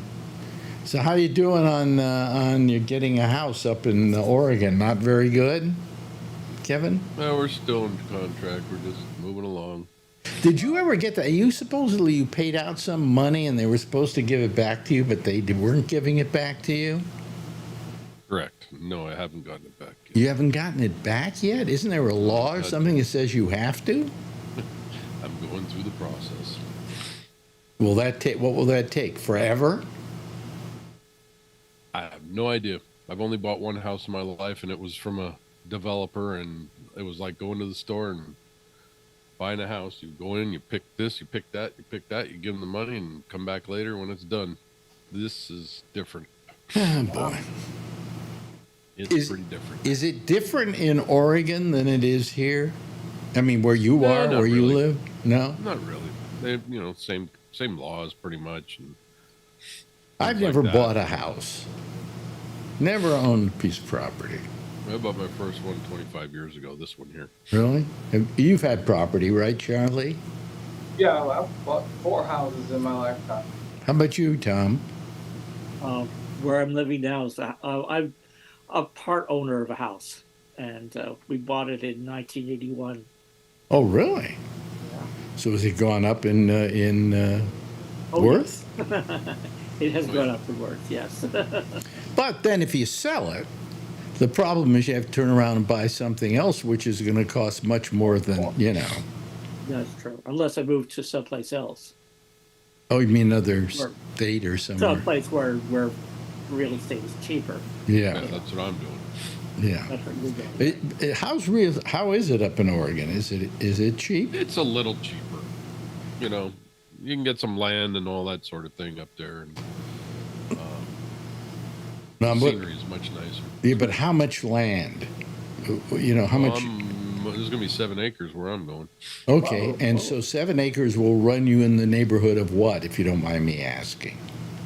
So how you doing on you getting a house up in Oregon? Not very good, Kevin? Well, we're still in contract. We're just moving along. Did you ever get that? You paid out some money and they were supposed to give it back to you, but they weren't giving it back to you? Correct. No, I haven't gotten it back yet. You haven't gotten it back yet? Isn't there a law or something that says you have to? I'm going through the process. What will that take? Forever? I have no idea. I've only bought one house in my life, and it was from a developer, and it was like going to the store and buying a house. You go in, you pick this, you pick that, you give them the money, and come back later when it's done. This is different. Oh, boy. It's pretty different. Is it different in Oregon than it is here? I mean, where you No, are, not where you really. live? No? Not really. They, same laws pretty much. And I've things never like that. bought a house. Never owned a piece of property. I bought my first one 25 years ago. This one here. Really? You've had property, right, Charlie? Yeah, well, I've bought 4 houses in my lifetime. How about you, Tom? Where I'm living now is I'm a part owner of a house, and we bought it in 1981. Oh, really? Yeah. So has it gone up in Oh, worth? It has gone up in worth, yes. But then if you sell it, the problem is you have to turn around and buy something else, which is going to cost much more than, That's true. Unless I move to someplace else, Oh, you mean another state or somewhere? someplace where real estate is cheaper. Yeah, Yeah, that's what I'm doing. yeah. That's what you're doing. How is it up in Oregon? Is it cheap? It's a little cheaper. You can get some land and all that sort of thing up there. And No, the but, scenery is much nicer. yeah, but how much land? How much? There's going to be 7 acres where I'm going. Okay, and so 7 acres will run you in the neighborhood of what, if you don't mind me asking?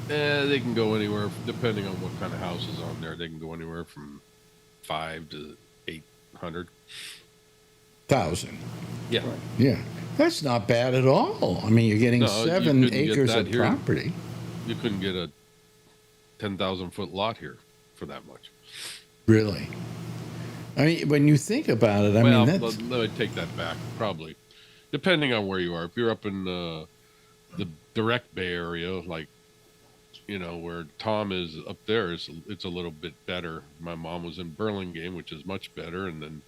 They can go anywhere, depending on what kind of house is on there. They can go anywhere from 5 to 800. 1,000. Yeah. Yeah, that's not bad at all. I mean, you're getting No, you 7 couldn't get acres that of here. property. You couldn't get a 10,000-foot lot here for that much. Really? I mean, when you think about it, I well, mean, that's... let me take that back. Probably, depending on where you are. If you're up in the direct Bay Area, like where Tom is up there, it's a little bit better. My mom was in Burlingame, which is much better, and then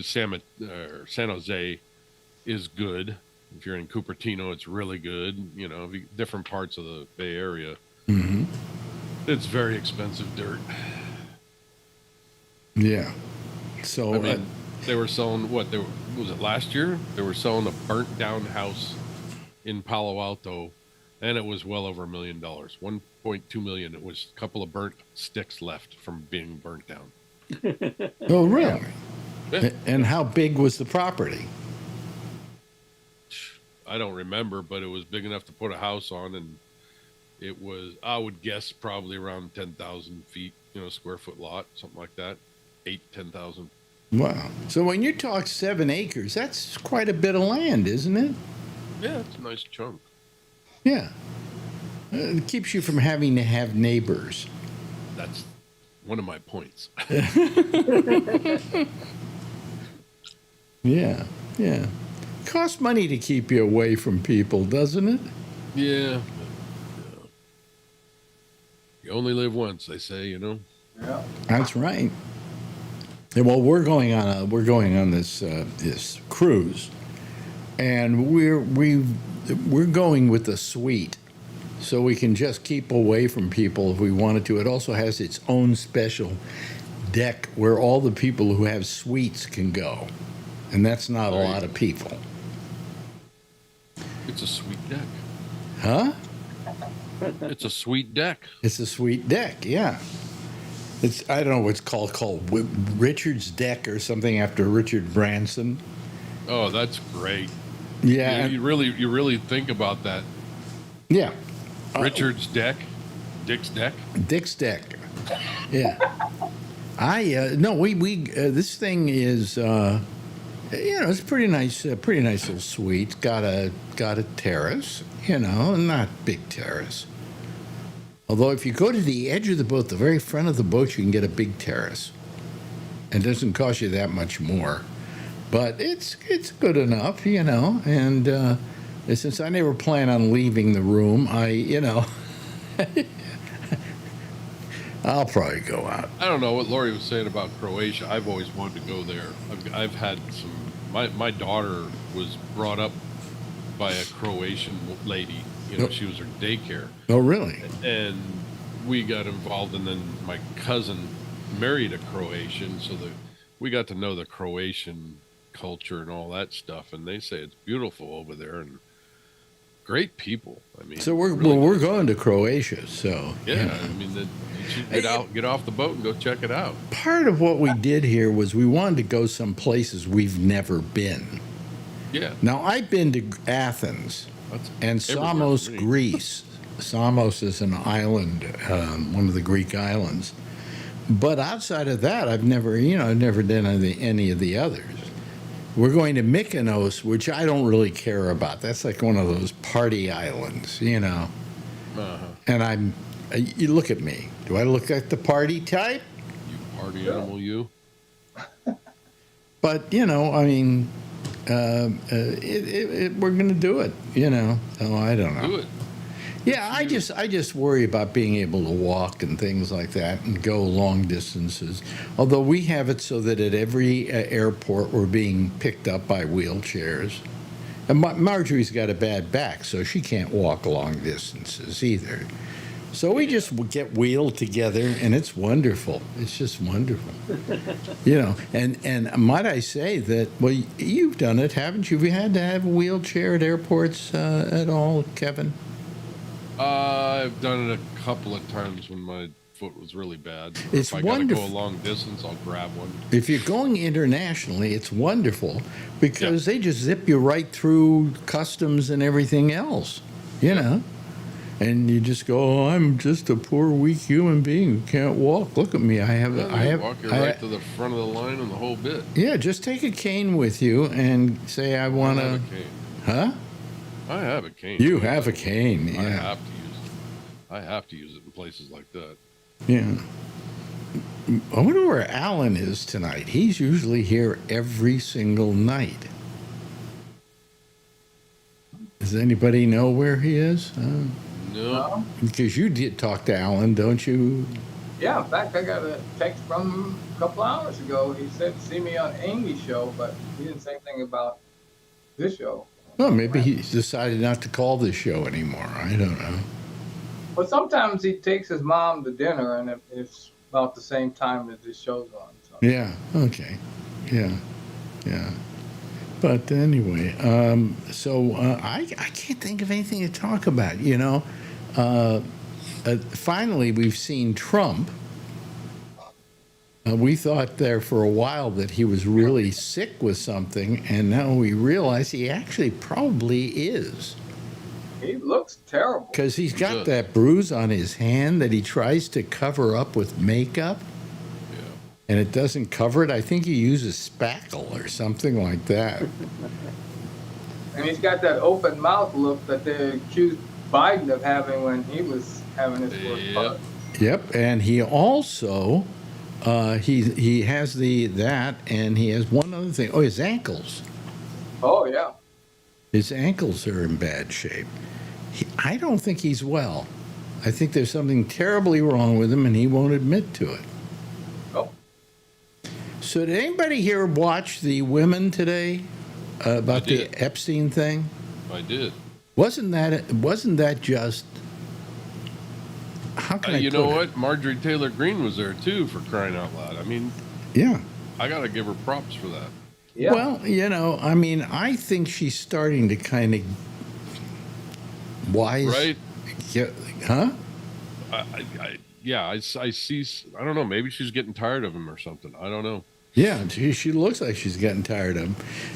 San Jose is good. If you're in Cupertino, it's really good. Different parts of the Bay Area. Mhm. It's very expensive dirt. Yeah. So, I mean, they were selling was it last year? They were selling a burnt down house in Palo Alto, and it was well over $1 million, 1.2 million. It was a couple of burnt sticks left from being burnt down. oh, really? Yeah. And how big was the property? I don't remember, but it was big enough to put a house on, and it was, I would guess, probably around 10,000 feet, square foot lot, something like that. 10,000. Wow. So when you talk 7 acres, that's quite a bit of land, isn't it? Yeah, it's a nice chunk. Yeah. It keeps you from having to have neighbors. That's one of my points. Yeah, yeah. Costs money to keep you away from people, doesn't it? Yeah. You only live once, they say, Yeah. That's right. And well, we're going on this this cruise, and we're going with the suite, so we can just keep away from people if we wanted to. It also has its own special deck where all the people who have suites can go, and that's not a Right. lot of people. It's a sweet deck. Huh? It's a sweet deck. It's a suite deck, yeah. It's, I don't know what's called Richard's Deck or something after Richard Branson. Oh, that's great. Yeah, You really think about that. yeah. Richard's deck, Dick's deck. Dick's Deck. Yeah. No, we this thing is it's pretty nice little suite. Got a terrace, not big terrace. Although if you go to the edge of the boat, the very front of the boat, you can get a big terrace. It doesn't cost you that much more, but it's good enough, And since I never plan on leaving the room, I'll probably go out. I don't know what Lori was saying about Croatia. I've always wanted to go there. I've had some. My daughter was brought up by a Croatian lady. She was her daycare. Oh, really? And we got involved, and then my cousin married a Croatian, so we got to know the Croatian culture and all that stuff. And they say it's beautiful over there, and great people. I mean, So we're really we're good. going to Croatia. So Yeah, I mean, you should get off the boat and go check it out. part of what we did here was we wanted to go some places we've never been. Yeah, Now I've been to Athens that's and everywhere Samos, for me. Greece. Samos is an island, one of the Greek islands. But outside of that, I've never done any of the others. We're going to Mykonos, which I don't really care about. That's like one of those party islands, Uh-huh. And you look at me. Do I look like the party type? You party animal, you. But I mean, we're going to do it. So I don't know. Do it. Yeah, I just worry about being able to walk and things like that and go long distances. Although we have it so that at every airport we're being picked up by wheelchairs. And Marjorie's got a bad back, so she can't walk long distances either. So we just get wheeled together, and it's wonderful. It's just wonderful. And might I say that, well, you've done it, haven't you? Have you had to have a wheelchair at airports at all, Kevin? I've done it a couple of times when my foot was really bad. It's if I gotta wonderful. go a long distance, I'll grab one. If you're going internationally, it's wonderful because they just zip you right through customs and everything else, And you just go, oh, I'm just a poor, weak human being who can't walk. Look at me. Walk you right to the front of the line and the whole bit. Yeah, just take a cane with you and say, I want I have to. a cane. Huh? I have a cane. You have a cane, I yeah. have to use it. I have to use it in places like that. Yeah. I wonder where Alan is tonight. He's usually here every single night. Does anybody know where he is? No. Because you did talk to Alan, don't you? Yeah, in fact, I got a text from him a couple hours ago. He said see me on Amy's show, but he didn't say anything about this show. Oh, maybe he's decided not to call this show anymore. I don't know. But sometimes he takes his mom to dinner, and it's about the same time that this show's on. So. Yeah, okay. Yeah. But anyway, I can't think of anything to talk about, finally, we've seen Trump. We thought there for a while that he was really sick with something, and now we realize he actually probably is. He looks terrible. Because he's got that bruise on his hand that he tries to cover up with makeup, and it doesn't cover it. I think he uses spackle or something like that. And he's got that open mouth look that they accused Biden of having when he was having his worst part. Yep, and he also he has that, and he has one other thing. Oh, his ankles. Oh, yeah. His ankles are in bad shape. I don't think he's well. I think there's something terribly wrong with him, and he won't admit to it. Oh. So did anybody here watch the women today about the Epstein thing? I did. Wasn't that just? How can I? You put know it? what? Marjorie Taylor Greene was there too, for crying out loud. I mean, Yeah. I gotta give her props for that. Yeah. Well, I mean, I think she's starting to kind of wise. Right? Yeah, huh? I see. I don't know. Maybe she's getting tired of him or something. I don't know. Yeah, she looks like she's getting tired of him.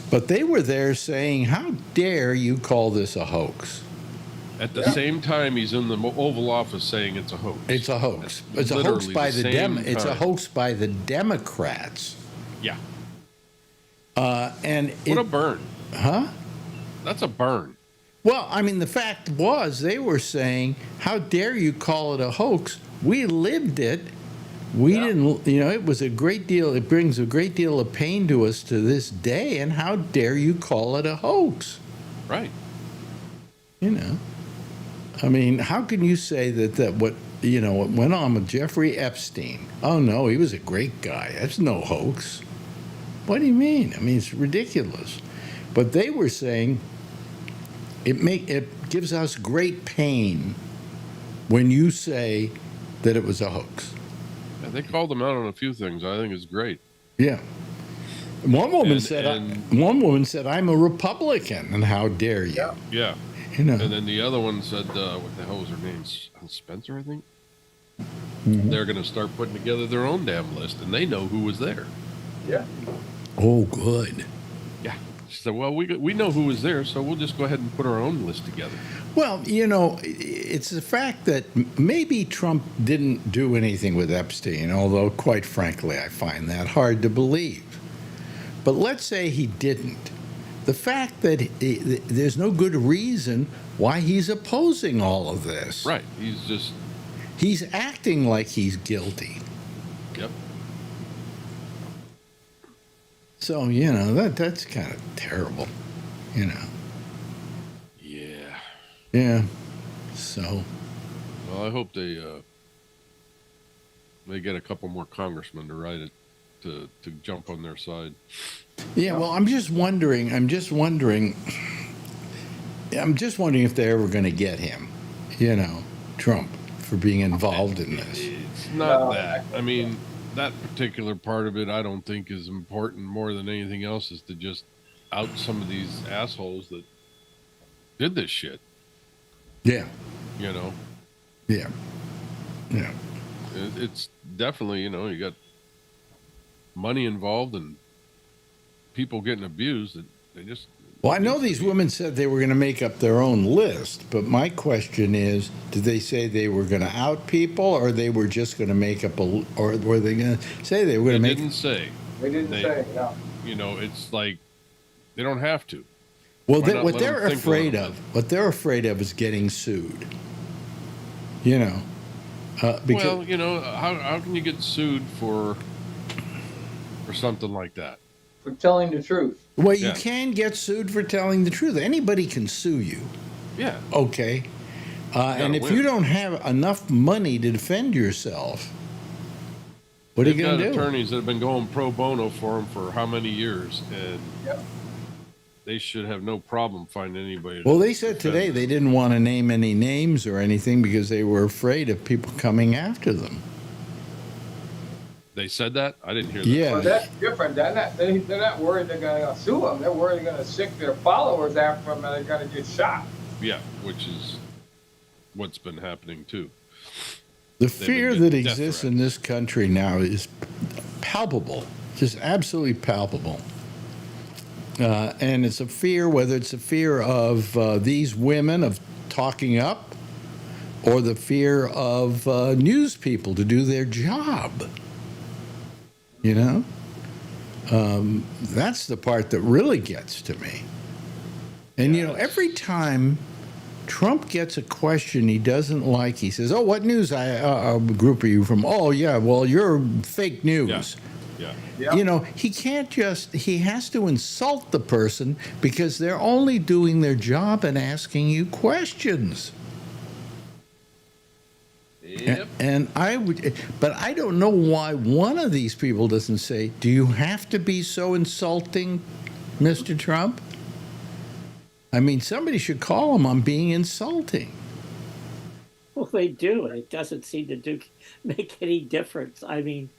But they were there saying, how dare you call this a hoax? At the same time, he's in the Oval Office saying it's a hoax. It's a hoax. At It's a hoax literally by the the same It's a time. hoax by the Democrats. Yeah. And What a burn. huh? That's a burn. Well, I mean, the fact was they were saying, how dare you call it a hoax? We lived it. We didn't, it was a great deal. It brings a great deal of pain to us to this day. And how dare you call it a hoax? Right. I mean, how can you say that what went on with Jeffrey Epstein? Oh no, he was a great guy. That's no hoax. What do you mean? I mean, it's ridiculous. But they were saying it gives us great pain when you say that it was a hoax. Yeah, they called him out on a few things. I think it's great. Yeah. One woman And- said, and- "I'm a Republican," and how dare you? Yeah. Yeah. You know. And then the other one said, what the hell was her name? Spencer, I think. They're going to start putting together their own damn list, and they know who was there. Yeah. Oh, good. Yeah. She said, well, we know who was there, so we'll just go ahead and put our own list together. Well, you know, it's the fact that maybe Trump didn't do anything with Epstein, although, quite frankly, I find that hard to believe. But let's say he didn't. The fact that there's no good reason why he's opposing all of this. Right. He's acting like he's guilty. Yep. So, you know, that's kind of terrible, you know. Yeah. Yeah. So. Well, I hope they get a couple more congressmen to write it to jump on their side. Yeah, well, I'm just wondering if they're ever going to get him, you know, Trump, for being involved in this. It's not that. I mean, that particular part of it, I don't think is important more than anything else, is to just out some of these assholes that did this shit. Yeah. You know? Yeah. Yeah. It's definitely, you know, you got money involved and people getting abused. They just. Well, I know these women said they were going to make up their own list, but my question is, did they say they were going to out people, or they were just going to make up or were they going to say they were going to make? They didn't say. They didn't say, no. You know, it's like they don't have to. Well, what they're afraid of is getting sued. You know, because, well, you know, how can you get sued for something like that? For telling the truth. Well, you can get sued for telling the truth. Anybody can sue you. Yeah. Okay. And if you don't have enough money to defend yourself, what are you going to do? Attorneys that have been going pro bono for them for how many years, and they should have no problem finding anybody. Well, they said today they didn't want to name any names or anything because they were afraid of people coming after them. They said that? I didn't hear that. Yeah. Well, that's different. They're not worried they're going to sue them. They're worried they're going to sick their followers after them and they're going to get shot. Yeah, which is what's been happening too. The fear that exists in this country now is palpable, just absolutely palpable. And it's a fear, whether it's a fear of these women of talking up, or the fear of news people to do their job. You know? That's the part that really gets to me. And, you know, every time Trump gets a question he doesn't like, he says, oh, what news group are you from? Oh, yeah, well, you're fake news. Yeah. You know, he has to insult the person because they're only doing their job and asking you questions. Yep. But I don't know why one of these people doesn't say, do you have to be so insulting, Mr. Trump? I mean, somebody should call him on being insulting. Well, they do, and it doesn't seem to make any difference. I mean,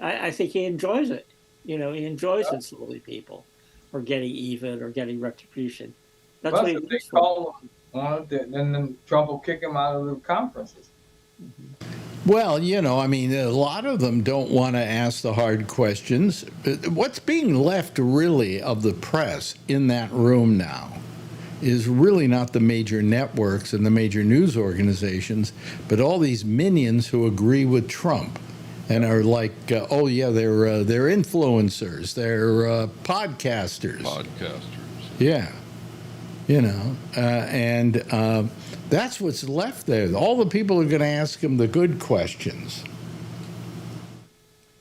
I think he enjoys it. You know, he enjoys insulting people, or getting even, or getting retribution. That's what he If they looks for. call him on it, then Trump will kick him out of the conferences. Well, you know, I mean, a lot of them don't want to ask the hard questions. What's being left, really, of the press in that room now is really not the major networks and the major news organizations, but all these minions who agree with Trump and are like, oh, yeah, they're influencers, they're podcasters. Yeah. You know, and that's what's left there. All the people are going to ask him the good questions.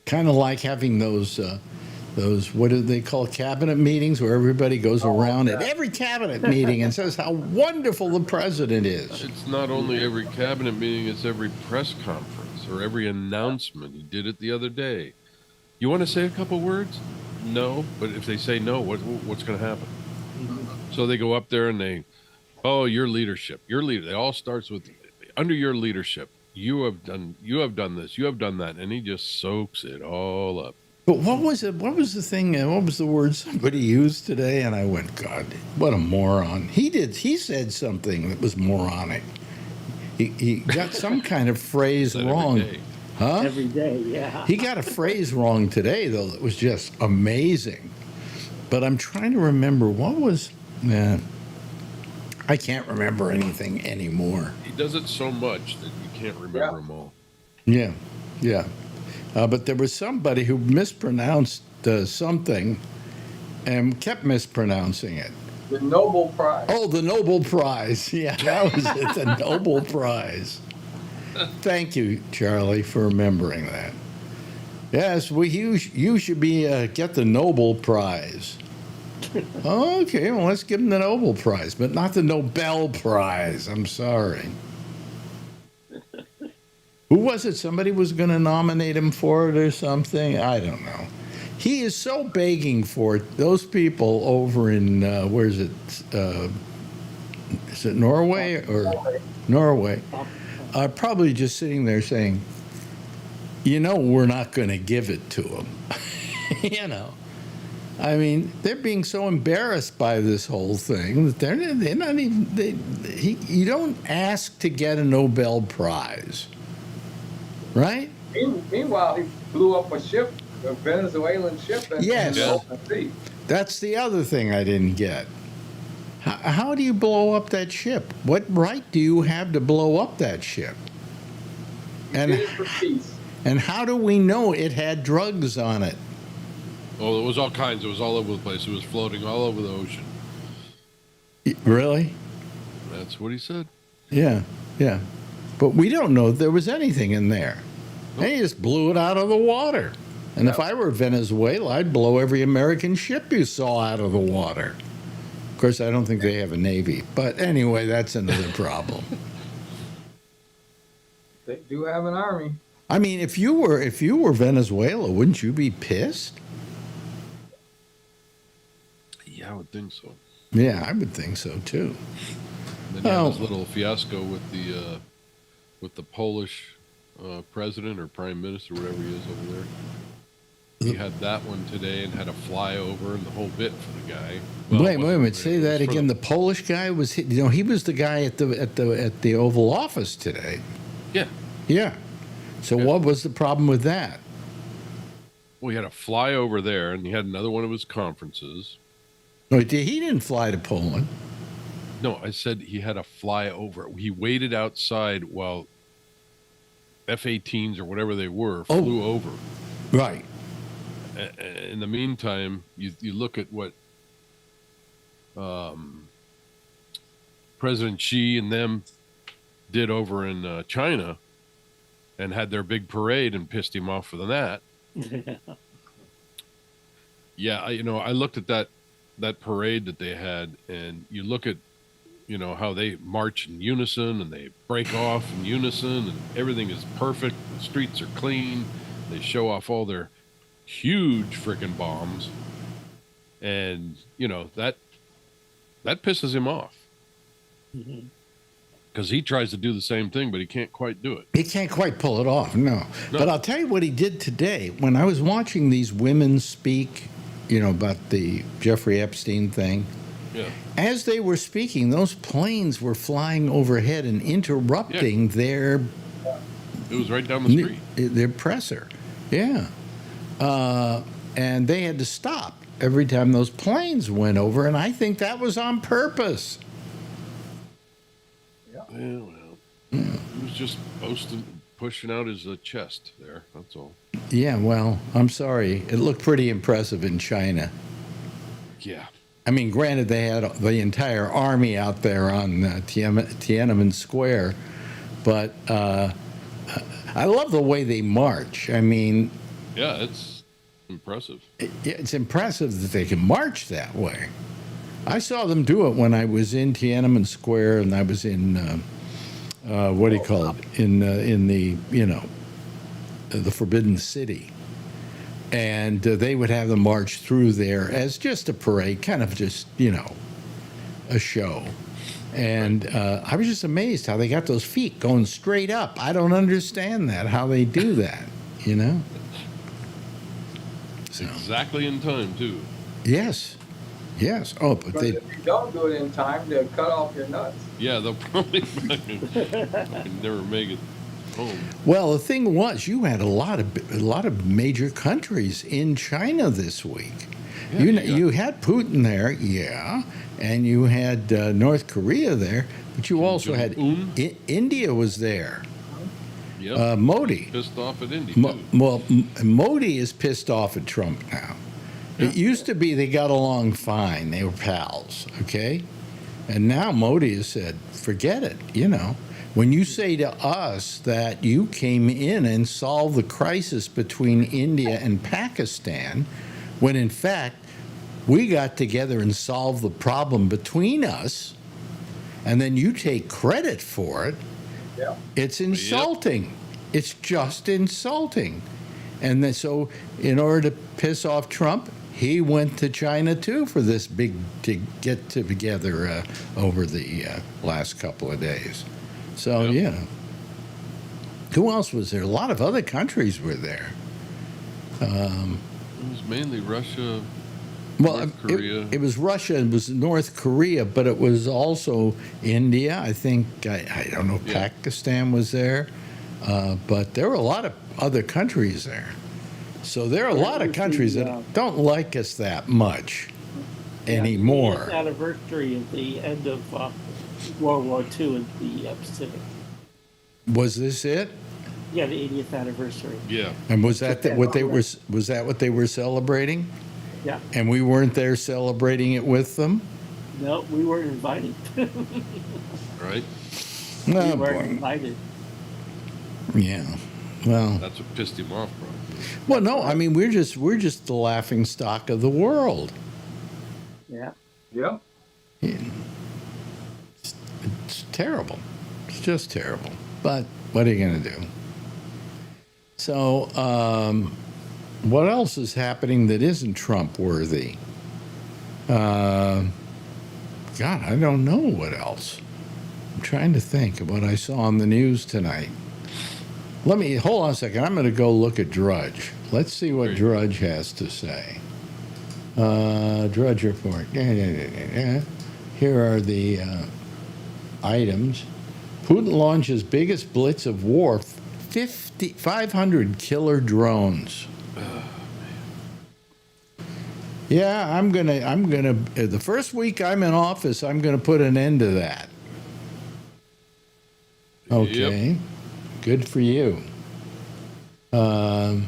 Kind of like having those, what do they call cabinet meetings, where everybody goes around at every cabinet meeting and says how wonderful the president is. It's not only every cabinet meeting, it's every press conference or every announcement. He did it the other day. You want to say a couple words? No, but if they say no, what's going to happen? So they go up there and your leadership, It all starts with, under your leadership, you have done this, you have done that, and he just soaks it all up. But what was it? What was the thing? What was the word somebody used today? And I went, God, what a moron. He did. He said something that was moronic. He got some kind of phrase Said every wrong. day. Huh? Every day, yeah. He got a phrase wrong today, though, that was just amazing. But I'm trying to remember what was. I can't remember anything anymore. He does it so much that you can't remember Yeah. them all. Yeah, yeah. But there was somebody who mispronounced something and kept mispronouncing it. The Nobel Prize. Oh, the Nobel Prize. Yeah, that was it, the Nobel Prize. Thank you, Charlie, for remembering that. Yes, you should be get the Nobel Prize. Okay, well, let's give him the Nobel Prize, but not the Nobel Prize. I'm sorry. Who was it? Somebody was going to nominate him for it or something? I don't know. He is so begging for it. Those people over in, where is it? Is it Norway or Norway? Are probably just sitting there saying, we're not going to give it to him. I mean, they're being so embarrassed by this whole thing that they're not even, you don't ask to get a Nobel Prize, right? Meanwhile, he blew up a ship, a Venezuelan ship, in Yes. the open sea. That's the other thing I didn't get. How do you blow up that ship? What right do you have to blow up that ship? He did it for peace. And how do we know it had drugs on it? Oh, it was all kinds. It was all over the place. It was floating all over the ocean. Really? That's what he said. Yeah, yeah. But we don't know if there was anything in there. They just blew it out of the water. And if I were Venezuela, I'd blow every American ship you saw out of the water. Of course, I don't think they have a navy. But anyway, that's another problem. They do have an army. I mean, if you were Venezuela, wouldn't you be pissed? Yeah, I would think so. Yeah, I would think so too. And then you had this little fiasco with the Polish president or prime minister, whatever he is over there. He had that one today and had a flyover and the whole bit for the guy. Well, wait a it wasn't minute. for Say him, it that was for again. The Polish guy was, he was the guy at the Oval Office today. Yeah. Yeah. So Yeah. what was the problem with that? Well, he had a flyover there, and he had another one of his conferences. No, he didn't fly to Poland. No, I said he had a flyover. He waited outside while F-18s or whatever they were flew over. Right. In the meantime, you look at what President Xi and them did over in China and had their big parade and pissed him off for that. Yeah, I looked at that parade that they had, and you look at, how they march in unison and they break off in unison and everything is perfect. The streets are clean. They show off all their huge freaking bombs. And, that pisses him off. Because he tries to do the same thing, but he can't quite do it. He can't quite pull it off, no. But I'll tell you what he did today. When I was watching these women speak, about the Jeffrey Epstein thing, Yeah. as they were speaking, those planes were flying overhead and interrupting their It was right down the street. their presser. Yeah. And they had to stop every time those planes went over, and I think that was on purpose. Yeah, well, he was just pushing out his chest there. That's all. Yeah, well, I'm sorry. It looked pretty impressive in China. Yeah. I mean, granted, they had the entire army out there on Tiananmen Square, but I love the way they march. I mean, Yeah, it's impressive. it's impressive that they can march that way. I saw them do it when I was in Tiananmen Square, and I was in what do you call it? In the the Forbidden City, and they would have them march through there as just a parade, kind of just a show. And I was just amazed how they got those feet going straight up. I don't understand that, how they do that, exactly in time too. Yes. Yes. Oh, but Because they. if you don't do it in time, they'll cut off your nuts. Yeah, they'll probably fucking never make it home. Well, the thing was, you had a lot of major countries in China this week. Yeah, You had Putin there, yeah, and you had North Korea there, but you also had India was there. Yep. Modi. Pissed off at Indy too. Well, Modi is pissed off at Trump now. It used to be they got along fine; they were pals, okay. And now Modi has said, "Forget it." You know, when you say to us that you came in and solved the crisis between India and Pakistan, when in fact we got together and solved the problem between us, and then you take credit for it, Yeah. it's insulting. It's just insulting. And then, so in order to piss off Trump, he went to China too for this big to get together over the last couple of days. So yeah. Who else was there? A lot of other countries were there. It was mainly Russia. Well, North Korea. it was Russia, it was North Korea, but it was also India. I think, I don't know, Yeah. Pakistan was there. But there were a lot of other countries there. So there are a lot of countries that don't like us that much anymore. The anniversary of the end of World War II in the Pacific. Was this it? Yeah, the 80th anniversary. Yeah. And was that what they were? Was that what they were celebrating? Yeah. And we weren't there celebrating it with them. No, we weren't invited. Right. We Oh, weren't boy. invited. Yeah. Well. That's what pissed him off, probably. Well, no. I mean, we're just the laughing stock of the world. Yeah. Yeah. It's terrible. It's just terrible. But what are you going to do? So, what else is happening that isn't Trump worthy? God, I don't know what else. I'm trying to think of what I saw on the news tonight. Hold on a second. I'm going to go look at Drudge. Let's see what Drudge has to say. Drudge report. Here are the items. Putin launches biggest blitz of war. 500 killer drones. Yeah, I'm gonna. The first week I'm in office, I'm gonna put an end to that. Okay, good for you. And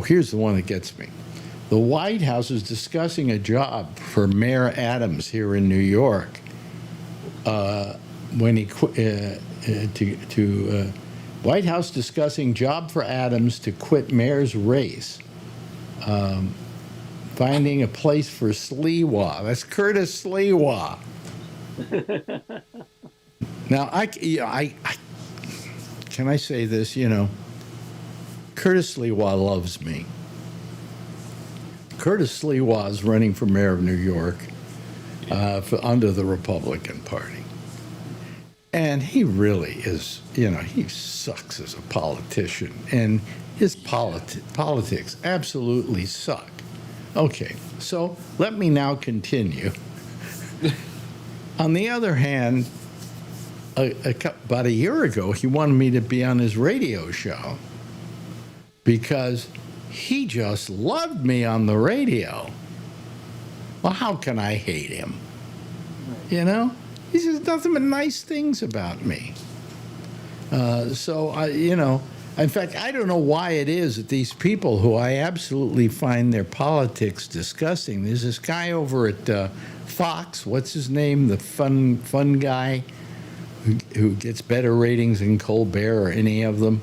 here's the one that gets me. The White House is discussing a job for Mayor Adams here in New York. When he White House discussing job for Adams to quit mayor's race. Finding a place for Sliwa. That's Curtis Sliwa. Now, I can I say this? You know, Curtis Sliwa loves me. Curtis Sliwa is running for mayor of New York under the Republican Party. And he really is, you know, he sucks as a politician. And his politics absolutely suck. Okay, so let me now continue. On the other hand, about a year ago, he wanted me to be on his radio show because he just loved me on the radio. Well, how can I hate him? You know? He says nothing but nice things about me. You know, in fact, I don't know why it is that these people who I absolutely find their politics disgusting. There's this guy over at Fox. What's his name? The fun guy who gets better ratings than Colbert or any of them.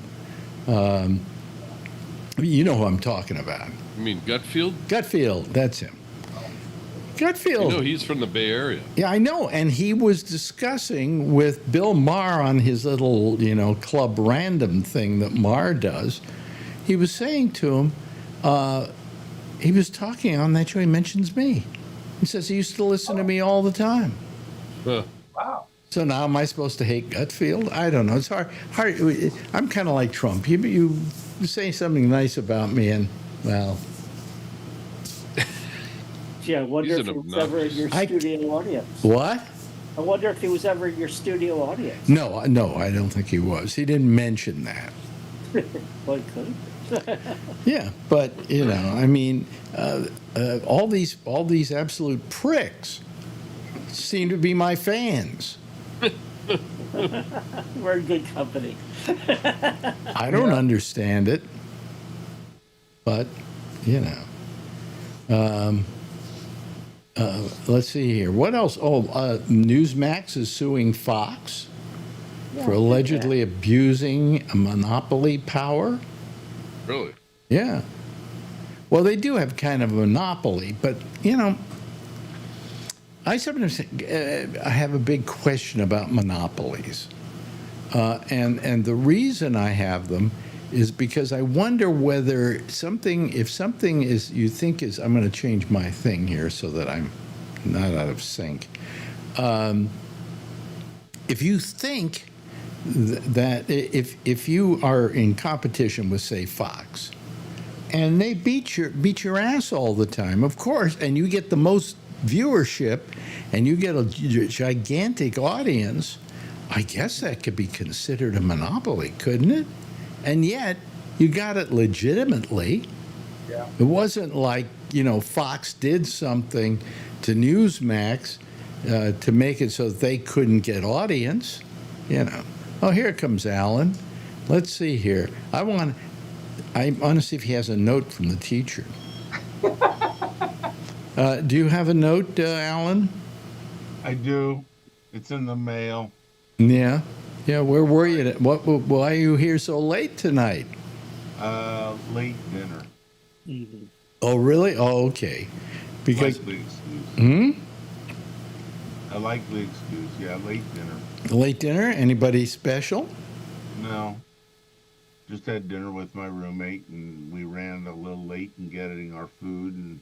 You know who I'm talking about. You mean Gutfield? Gutfield, that's him. Gutfield. You know, he's from the Bay Area. Yeah, I know. And he was discussing with Bill Maher on his little, you know, Club Random thing that Maher does. He was saying to him, he was talking on that show, he mentions me. He says he used to listen to me all the time. Huh. Wow. So now am I supposed to hate Gutfield? I don't know. It's hard. I'm kind of like Trump. You say something nice about me, and well, Gee, I wonder He's if an he was ever in your I- studio audience. what? I wonder if he was ever in your studio audience. No, I don't think he was. He didn't mention that. Well, he could. Yeah, but I mean, all these absolute pricks seem to be my fans. We're in good company. I don't understand it, but let's see here. What else? Oh, Newsmax is suing Fox for allegedly abusing a monopoly power. Really? Yeah. Well, they do have kind of a monopoly, but I sometimes I have a big question about monopolies, and the reason I have them is because I wonder whether if something is you think is I'm going to change my thing here so that I'm not out of sync. If you think that if you are in competition with, say, Fox, and they beat your ass all the time, of course, and you get the most viewership, and you get a gigantic audience, I guess that could be considered a monopoly, couldn't it? And yet, you got it legitimately. Yeah. It wasn't like, Fox did something to Newsmax to make it so that they couldn't get audience, Oh, here comes Alan. Let's see here. I want to see if he has a note from the teacher. Do you have a note, Alan? I do. It's in the mail. Yeah. Yeah, where were you? Why are you here so late tonight? Late dinner. Mhm. Oh, really? Oh, okay. Because Likely excuse. I likely excuse. Yeah, late dinner. late dinner, anybody special? No. Just had dinner with my roommate, and we ran a little late in getting our food, and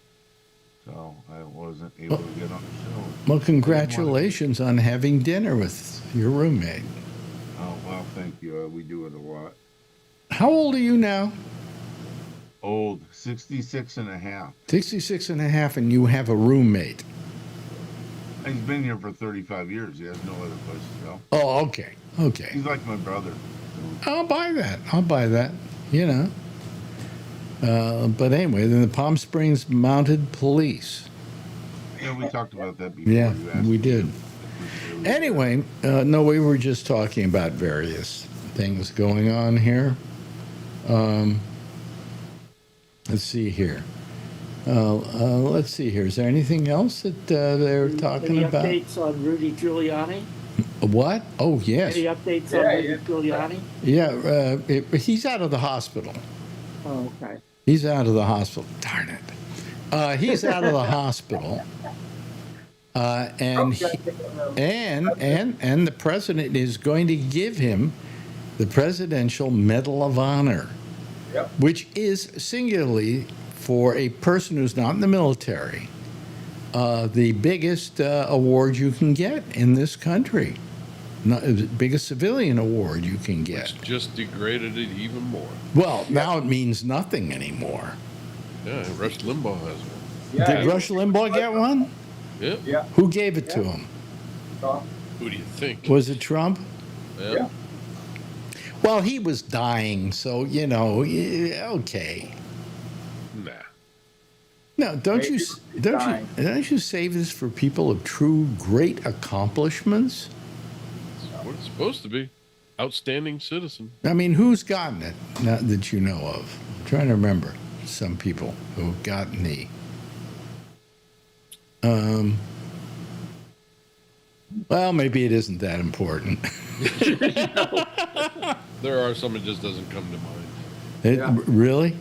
so I wasn't able to get on the show. Well, congratulations on having dinner with your roommate. Oh, well, thank you. We do it a lot. How old are you now? Old, 66 and a half. 66 and a half, and you have a roommate. He's been here for 35 years. He has no other place to go. Oh, okay. Okay. He's like my brother. I'll buy that. But anyway, then the Palm Springs Mounted Police. Yeah, we talked about that before. Yeah, You asked we me did. if we were- Anyway, no, we were just talking about various things going on here. Let's see here. Let's see here. Is there anything else that they're talking Any about? updates on Rudy Giuliani? What? Oh, yes. Any updates Yeah, on Rudy yeah. Giuliani? Yeah, he's out of the hospital. Oh, okay. He's out of the hospital. Darn it. He's out of the hospital. And the president is going to give him the Presidential Medal of Honor, Yep. which is singularly for a person who's not in the military, the biggest award you can get in this country. Not, the biggest civilian award you can get. Which just degraded it even more. Well, now it means nothing anymore. Yeah, Rush Limbaugh has one. Yeah, Did Rush Limbaugh get one? Yeah. Yeah. Who gave it to him? So, Who do you think? Was it Trump? yeah. Well, he was dying, so okay. Nah. No, don't Maybe you he's don't dying. you don't you save this for people of true great accomplishments? It's what it's supposed to be. Outstanding citizen. I mean, who's gotten it? Not that you know of. I'm trying to remember some people who've gotten the. Well, maybe it isn't that important. There are some it just doesn't come to mind. Yeah. Really?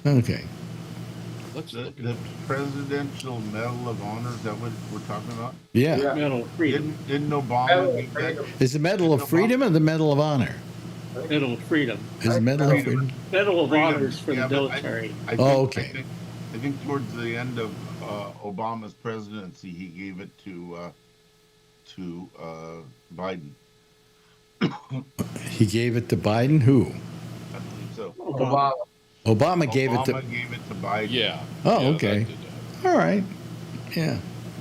Okay. Let's The, look at the it. Presidential Medal of Honor, is that what we're talking about? Yeah. Yeah. Medal of Freedom. Didn't Medal Obama of get that? Freedom. Is the Medal of Freedom or the Medal of Honor? Medal of Freedom. Is the Medal of Freedom. Freedom? Medal of Freedom. Honors for Yeah, the but military. I think, Oh, okay. I think towards the end of Obama's presidency, he gave it to Biden. He gave it to Biden. Who? I believe so. Obama. Obama gave it Obama to. gave it to Biden. Yeah. Oh, Yeah, okay. that did that. All right. Yeah.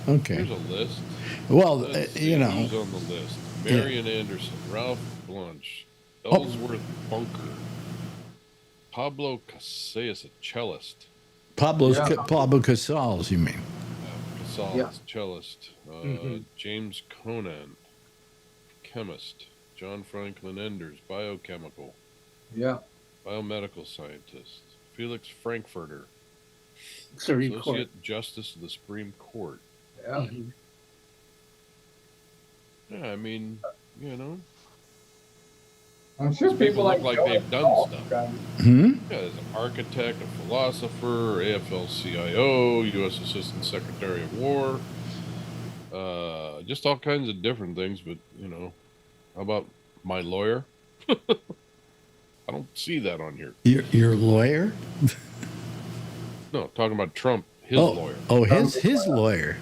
Okay. Here's a list. Well, Let's see you know. who's on the list. Marion Anderson, Ralph Blanche, Ellsworth Bunker, Pablo Casillas, a cellist. Pablo Casals, you mean? Casals, Yeah. cellist. James Conan, chemist. John Franklin Enders, biochemical. Yeah. Biomedical scientist. Felix Frankfurter, Supreme Court. Associate Justice of the Supreme Court. Yeah. Mhm. Yeah, I mean, you know, I'm sure These people people look like Joe they've done Paul stuff. got- Hmm? yeah, there's an architect, a philosopher, AFL-CIO, U.S. Assistant Secretary of War, just all kinds of different things. But you know, how about my lawyer? I don't see that on here. Your lawyer? No, talking about Trump, his oh, lawyer. Oh, his lawyer.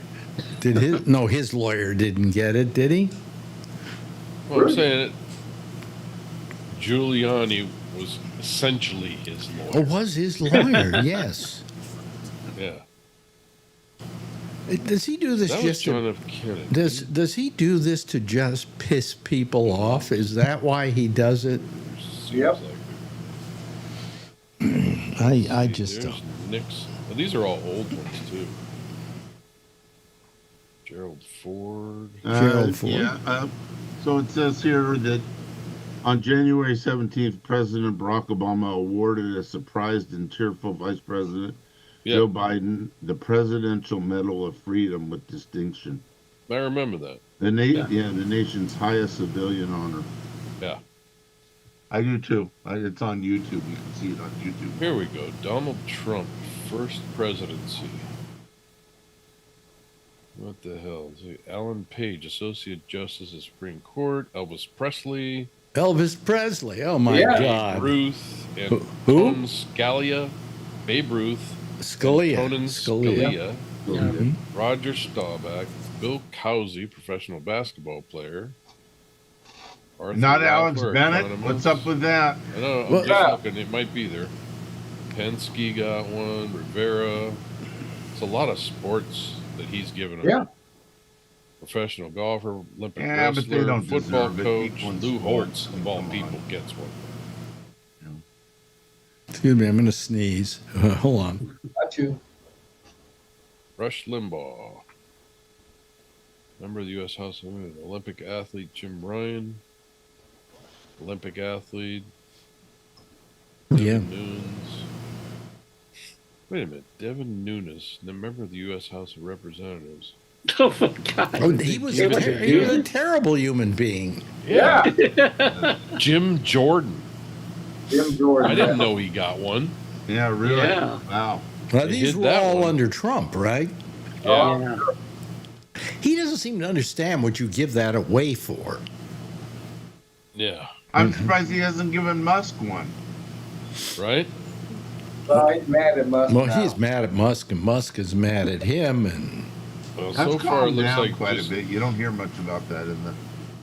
Did his? No, his lawyer didn't get it, did he? Well, I'm saying it. Giuliani was essentially his lawyer. Oh, was his lawyer? Yes. Yeah, Does he do this that was just to? John F. Kennedy. Does he do this to just piss people off? Is that why he does it? Seems Yep. like I just There's don't. Nixon. Well, these are all old ones too. Gerald Ford. Gerald Ford. Yeah. So it says here that on January 17th, President Barack Obama awarded a surprised and tearful Vice President Yeah, Joe Biden the Presidential Medal of Freedom with distinction. I remember that. The the nation's highest civilian honor. Yeah. I do too. It's on YouTube. You can see it on YouTube. Here we go. Donald Trump, first presidency. What the hell? Is it? Alan Page, Associate Justice of the Supreme Court. Elvis Presley. Elvis Presley. Oh my Yeah. Babe God. Ruth. And Who? Conan Scalia. Babe Ruth. Scalia. Conan Scalia. Mhm. Roger Staubach. Bill Cousy, professional basketball player. Arthur Not Alex Lafleur, Bennett. economist. What's up with that? I know. I'm Well, just looking. It might be there. Penske got one. Rivera. It's a lot of sports that he's given them. Yeah. Professional golfer, Olympic Yeah, but they wrestler, don't football deserve it. coach, Each one's Lou Holtz, sports. of all Come on. people, gets one. Excuse me, I'm going to sneeze. Hold on. Got you. Rush Limbaugh. Member of the U.S. House of Women. Olympic athlete Jim Ryan. Olympic athlete. Yeah. Devin Nunes. Wait a minute. Devin Nunes, the member of the U.S. House of Representatives. Oh my God. Oh, he was a terrible human being. Yeah. Jim Jordan. Jim Jordan. I didn't know he got one. Yeah, really? Yeah. Wow. Well, They these hid were that all one. under Trump, right? Oh, Yeah. He doesn't seem to understand what you give that away for. Yeah. I'm surprised he hasn't given Musk one. Right? he's mad at Musk Well, now. he's mad at Musk, and Musk is mad at him, and Well, That's so far, it calmed looks down like quite just a bit. You don't hear much about that in the.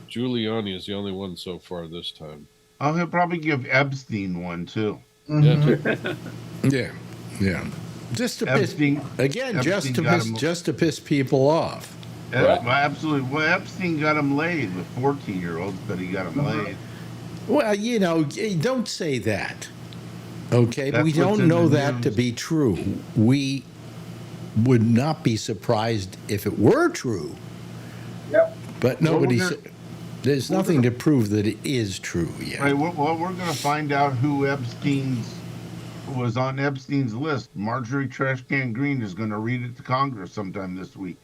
Giuliani is the only one so far this time. Oh, he'll probably give Epstein one too. Mhm. yeah. Just to Epstein. piss again, Epstein got him- just to piss people off. Right. Well, absolutely. Well, Epstein got him laid with 14-year-olds, but he got him laid. Well, you know, don't say that. Okay, That's we what's don't in know the that to news. be true. We would not be surprised if it were true, Yep. but Well, nobody. we're gonna- There's we're nothing gonna- to prove that it is true yet. Right. Well, we're going to find out who was on Epstein's list. Marjorie Trashcan Green is going to read it to Congress sometime this week.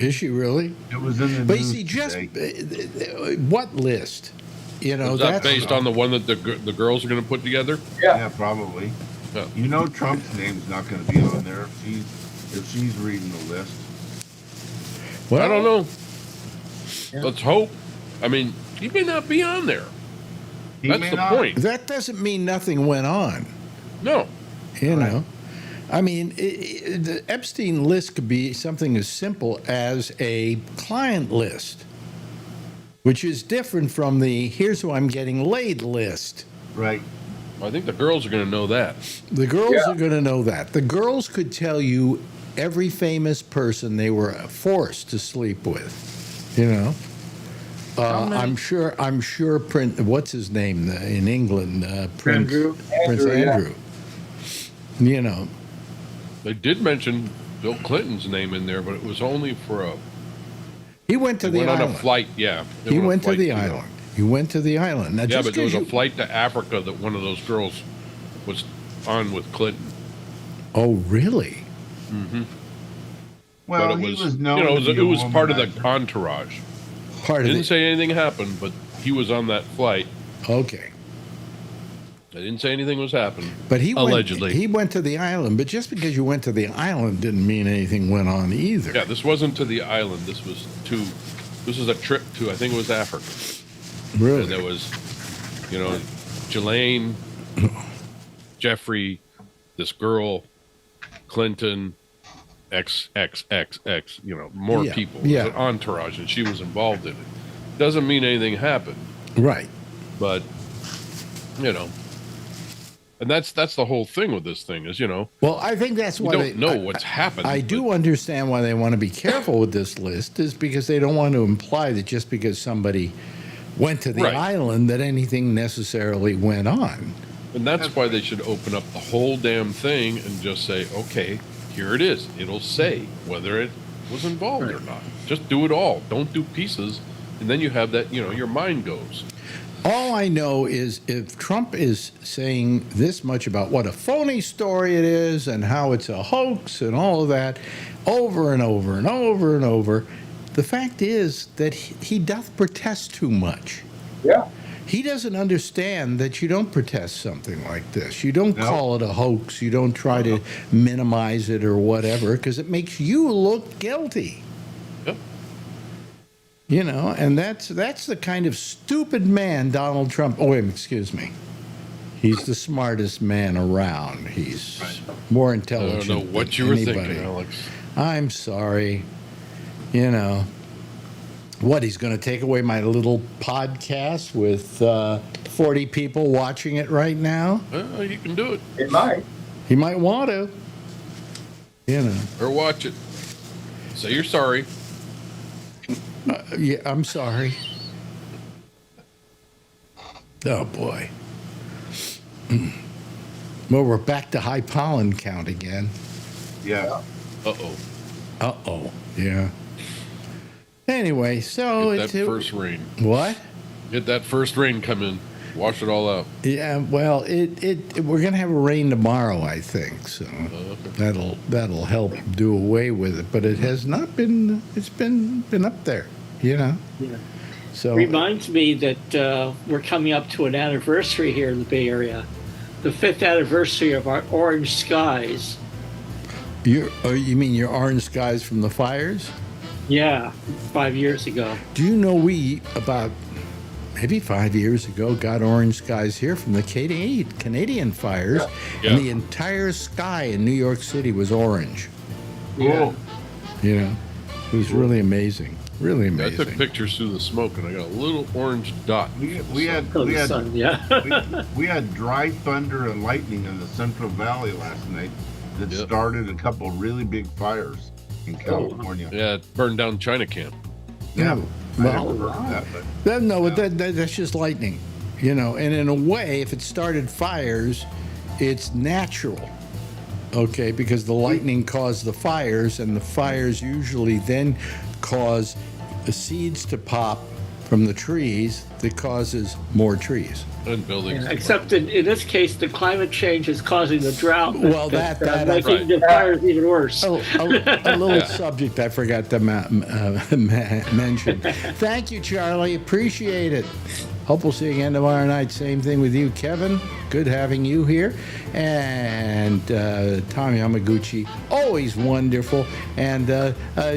Is she really? It was in the But you news see, just today. what list? You know, Is that that's based on the one that the girls are going to put together? Yeah, probably. Yeah. You know, Trump's name's not going to be on there if she's reading the list. well, I don't know. Let's hope. I mean, he may not be on there. He That's may the not. point. That doesn't mean nothing went on. No. You Right. know, I mean, the Epstein list could be something as simple as a client list, which is different from the "here's who I'm getting laid" list. Right. I think the girls are going to know that. The girls are going to know that. The girls could tell you every famous person they were forced to sleep with. You know, I'm sure. What's his name in England? Prince Andrew. You know, They did mention Bill Clinton's name in there, but it was only for a. he went to They the went island. on a flight. Yeah, they He on a went to flight the island. He went to the island. Now, Yeah, just but there was 'cause a flight to Africa that one of those girls was on with Clinton. Oh, really? Well, But it he was, was known. you know, to be it a was part of the womanizer. entourage. Part of Didn't it. say anything happened, but he was on that flight. Okay. They didn't say anything was happening. But he Allegedly. he went to the island. But just because you went to the island didn't mean anything went on either. Yeah, this wasn't to the island. This was a trip to, I think it was Africa. Really? And there was, you know, Ghislaine, Jeffrey, this girl, Clinton, XXXX, you know, more Yeah, people. It was yeah. an entourage, and she was involved in it. Doesn't mean anything happened, Right. but, you know, and that's the whole thing with this thing is, you know, Well, I think that's we why don't know what's happened. I do but- understand why they want to be careful with this list is because they don't want to imply that just because somebody went to the Right. island that anything necessarily went on. And that's why they should open up the whole damn thing and just say, okay, here it is. It'll say whether it was involved or not. Just do it all. Don't do pieces. And then you have that, you know, your mind goes. All I know is if Trump is saying this much about what a phony story it is and how it's a hoax and all of that over and over and over and over, the fact is that he doth protest too much. Yeah. He doesn't understand that you don't protest something like this. You don't No. call it a hoax. You don't try to minimize it or whatever because it makes you look guilty. Yep. You know, and that's the kind of stupid man Donald Trump. Oh, wait, excuse me. He's the smartest man around. He's more I intelligent. don't know what than you were anybody. thinking, Alex. I'm sorry. You know, what, he's going to take away my little podcast with 40 people watching it right now? You can do it It might. He might want to. You know, or watch it. Say you're sorry. yeah, I'm sorry. Oh, boy. Well, we're back to high pollen count again. Yeah. Uh-oh. Uh-oh. Yeah. Anyway, so Get that first rain. What? Get that first rain come in. Wash it all out. Yeah, well, we're gonna have a rain tomorrow, I think. So Okay. that'll help do away with it. But it has not been. It's been up there, you know. Yeah. So Reminds me that we're coming up to an anniversary here in the Bay Area, the 5th anniversary of our Orange Skies. you mean your orange skies from the fires? Yeah, 5 years ago. Do you know we about maybe 5 years ago got orange skies here from the Canadian fires, Yeah. and the entire sky in New York City was orange. Cool. You know, it was really amazing. Really I amazing. took pictures through the smoke, and I got a little orange dot. We had Oh, we the had sun, yeah. we had dry thunder and lightning in the Central Valley last night that Yep. started a couple really big fires in California. Yeah, it burned down China Camp. Yeah. Oh, I well, never heard of that, but No, that's just lightning, you know. And in a way, if it started fires, it's natural, okay? Because the lightning caused the fires, and the fires usually then cause the seeds to pop from the trees that causes more trees. And buildings. Except in this case, the climate change is causing the drought. Well, that making the fires even worse. A little subject I forgot to mention. Thank you, Charlie. Appreciate it. Hope we'll see you again tomorrow night. Same thing with you, Kevin. Good having you here. And Tommy Yamaguchi, always wonderful. And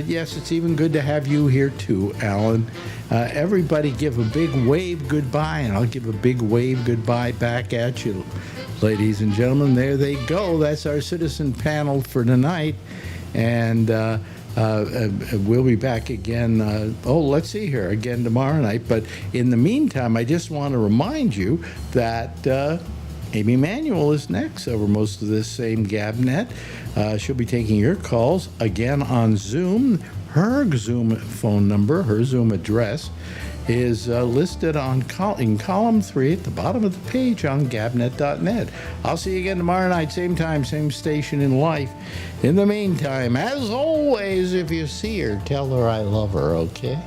yes, it's even good to have you here too, Alan. Everybody give a big wave goodbye, and I'll give a big wave goodbye back at you. Ladies and gentlemen, there they go. That's our citizen panel for tonight. And we'll be back again. Let's see here, again tomorrow night. But in the meantime, I just want to remind you that Amy Manuel is next over most of this same GabNet. She'll be taking your calls again on Zoom. Her Zoom phone number, her Zoom address, is listed in column 3 at the bottom of the page on gabnet.net. I'll see you again tomorrow night, same time, same station in life. In the meantime, as always, if you see her, tell her I love her, okay?